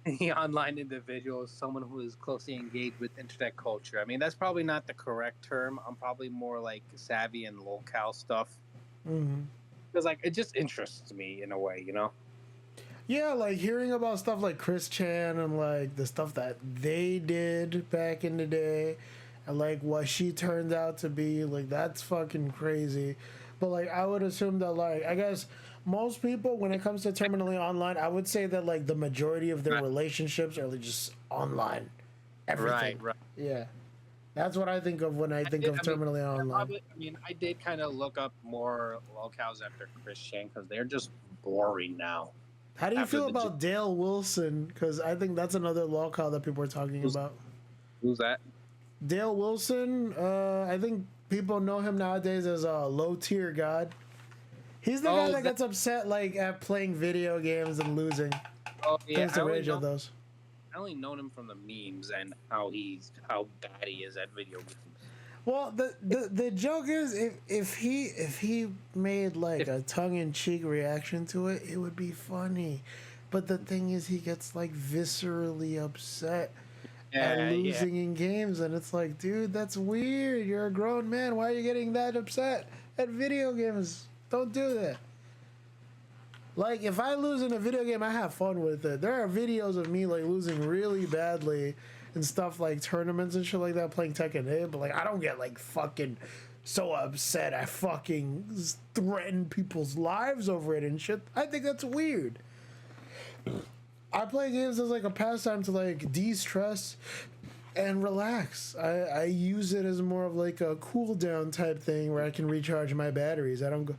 The online individual is someone who is closely engaged with internet culture. I mean, that's probably not the correct term. I'm probably more like savvy and locale stuff. Mm-hmm. Because like it just interests me in a way, you know. Yeah, like hearing about stuff like Chris Chan and like the stuff that they did back in the day and like what she turned out to be, like that's fucking crazy. But like I would assume that like I guess most people when it comes to terminally online, I would say that like the majority of their relationships are like, just online. Everything. Right. Yeah. That's what I think of when I think of terminally online. I did kind of look up more locales after Chris Chan because they're just boring now. How do you feel about Dale Wilson? Because I think that's another locale that people are talking about. Who's that? Dale Wilson, I think people know him nowadays as a low tier god. He's the guy that gets upset like at playing video games and losing. Oh yeah, Thanks to rage at those. I only known him from the memes and how bad he is at video games. Well, the joke is if he made like a tongue in cheek reaction to it, it would be funny. But the thing is, he gets like viscerally upset at losing in games, and it's like, dude, that's weird. You're a grown man. Why are you getting that upset at video games? Don't do that. Like, if I lose in a video game, I have fun with it. There are videos of me like losing really badly and stuff like tournaments and shit like that, playing Tekken 8, but like I don't get like fucking so upset I fucking threaten people's lives over it and shit. I think that's weird. I play games as like a pastime to like de-stress and relax. I use it as more of like a cool down type thing where I can recharge my batteries. I don't go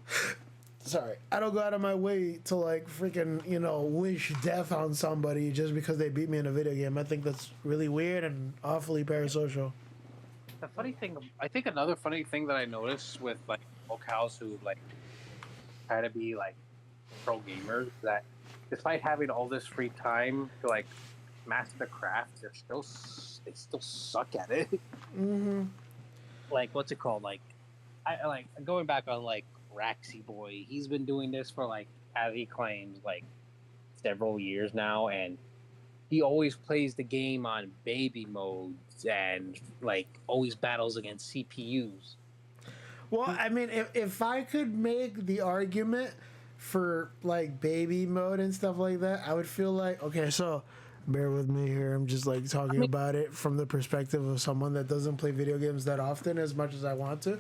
out of my way to like freaking, wish death on somebody just because they beat me in a video game. I think that's really weird and awfully parasocial. The funny thing, I think another funny thing that I noticed with like locals who like try to be like pro gamers, that despite having all this free time to like master the craft, they still suck at it. Mm-hmm. Like what's it called? Like I like going back on like Raxy Boy. He's been doing this for like, as he claims, like several years now, and he always plays the game on baby modes and like always battles against CPUs. Well, I mean, if I could make the argument for like baby mode and stuff like that, I would feel like, okay, so bear with me here. I'm just like talking about it from the perspective of someone that doesn't play video games that often as much as I want to.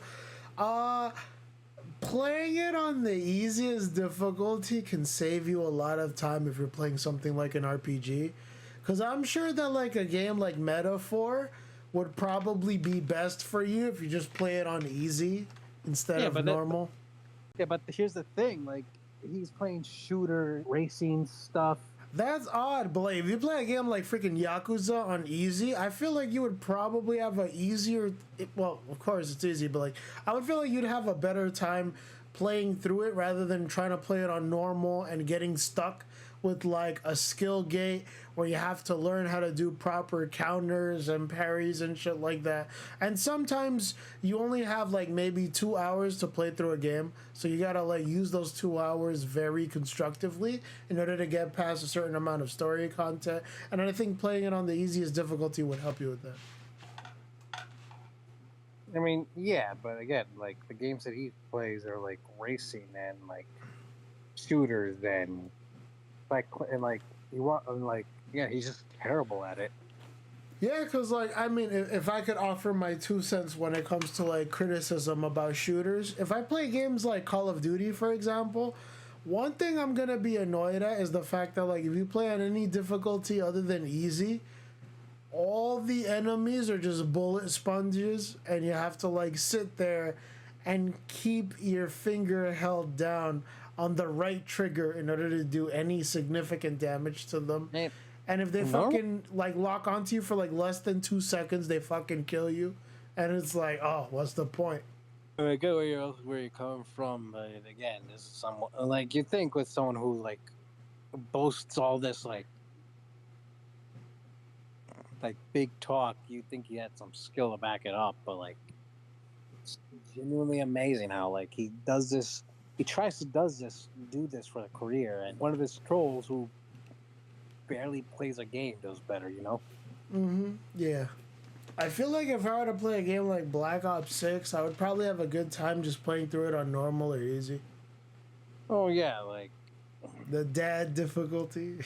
Playing it on the easiest difficulty can save you a lot of time if you're playing something like an RPG. Because I'm sure that like a game like Metaphor would probably be best for you if you just play it on easy instead of normal. But here's the thing, like he's playing shooter racing stuff. That's odd, but like, if you play a game like freaking Yakuza on easy, I feel like you would probably have a easier... Well, of course it's easy, but like, I would feel like you'd have a better time playing through it rather than trying to play it on normal and getting stuck with like a skill gate where you have to learn how to do proper counters and parries and shit like that. And sometimes you only have like maybe 2 hours to play through a game, so you gotta like use those 2 hours very constructively in order to get past a certain amount of story content. And I think playing it on the easiest difficulty would help you with that. I mean, yeah, but again, like the games that he plays are like racing and like shooters and he's just terrible at it. Yeah, because, like, I mean, if I could offer my 2 cents when it comes to, like, criticism about shooters, if I play games like Call of Duty, for example, one thing I'm going to be annoyed at is the fact that, like, if you play on any difficulty other than easy, all the enemies are just bullet sponges, and you have to, like, sit there and keep your finger held down on the right trigger in order to do any significant damage to them. Man, And if they no? fucking like lock onto you for like less than 2 seconds, they fucking kill you. And it's like, oh, what's the point? I get where you're coming from, but again, this is someone like you think with someone who like boasts all this like big talk, you think he had some skill to back it up, but like it's genuinely amazing how like he does this. He tries to do this for a career, and one of his trolls who barely plays a game does better, you know. Yeah. I feel like if I were to play a game like Black Ops 6, I would probably have a good time just playing through it on normal or easy. Oh yeah, like The dad difficulty.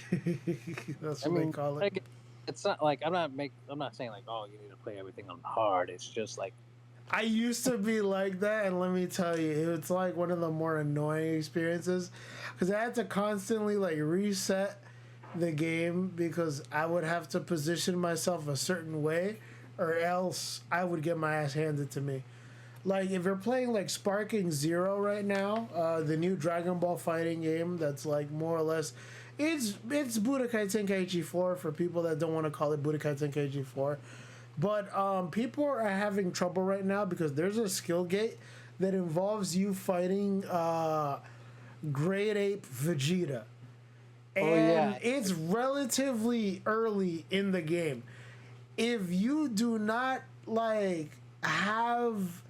That's what they call it. like, it's not like I'm not saying like, oh, you need to play everything on hard. It's just like I used to be like that, and let me tell you, it's like one of the more annoying experiences because I had to constantly like reset the game because I would have to position myself a certain way or else I would get my ass handed to me. Like if you're playing like Sparking Zero right now, the new Dragon Ball fighting game that's like more or less it's Budokai Tenkaichi 4 for people that don't want to call it Budokai Tenkaichi 4. But people are having trouble right now because there's a skill gate that involves you fighting Great Ape Vegeta. And it's relatively early in the game. If you do not like have,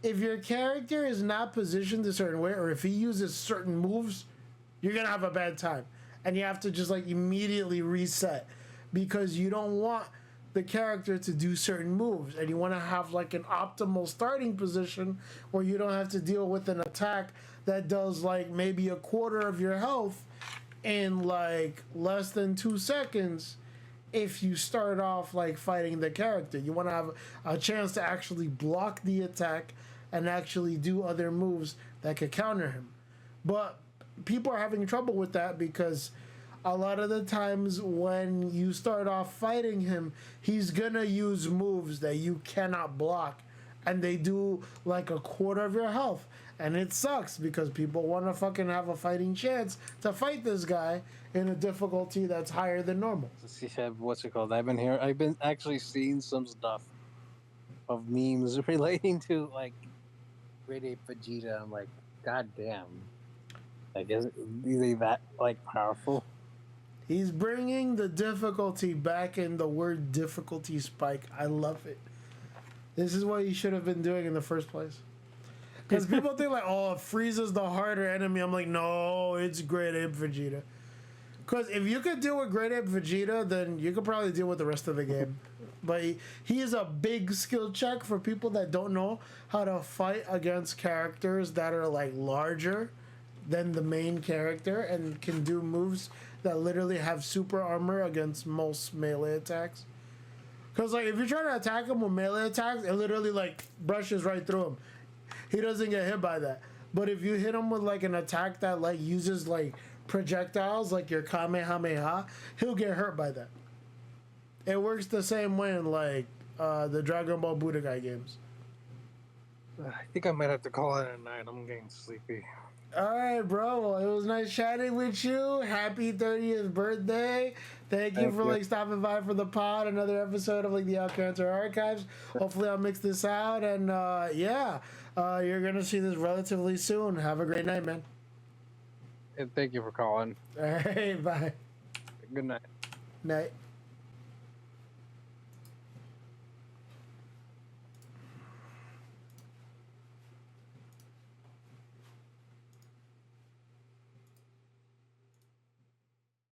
if your character is not positioned a certain way, or if he uses certain moves, you're gonna have a bad time, and you have to just like immediately reset because you don't want the character to do certain moves, and you want to have like an optimal starting position where you don't have to deal with an attack that does like maybe a quarter of your health in like less than 2 seconds if you start off like fighting the character. You want to have a chance to actually block the attack and actually do other moves that could counter him. But people are having trouble with that because a lot of the times when you start off fighting him, he's gonna use moves that you cannot block, and they do like a quarter of your health. And it sucks because people want to fucking have a fighting chance to fight this guy in a difficulty that's higher than normal. what's it called? I've been actually seeing some stuff of memes relating to like Great Ape Vegeta. I'm like, god damn. Like, is they that like powerful? He's bringing the difficulty back in the word difficulty spike. I love it. This is what he should have been doing in the first place. Because people think like, oh, Frieza's the harder enemy. I'm like, no, it's Great Ape Vegeta. Because if you could deal with Great Ape Vegeta, then you could probably deal with the rest of the game. But he is a big skill check for people that don't know how to fight against characters that are like larger than the main character and can do moves that literally have super armor against most melee attacks. Because like if you're trying to attack him with melee attacks, it literally like brushes right through him. He doesn't get hit by that. But if you hit him with like an attack that like uses like projectiles, like your Kamehameha, he'll get hurt by that. It works the same way in like the Dragon Ball Budokai games. I think I might have to call it a night. I'm getting sleepy. All right, bro. Well, it was nice chatting with you. Happy 30th birthday. Thank you for like stopping by for the pod. Another episode of like the Alcantara Archives. Hopefully I'll mix this out. And you're going to see this relatively soon. Have a great night, man. And thank you for calling. All right, bye. Good night. Night.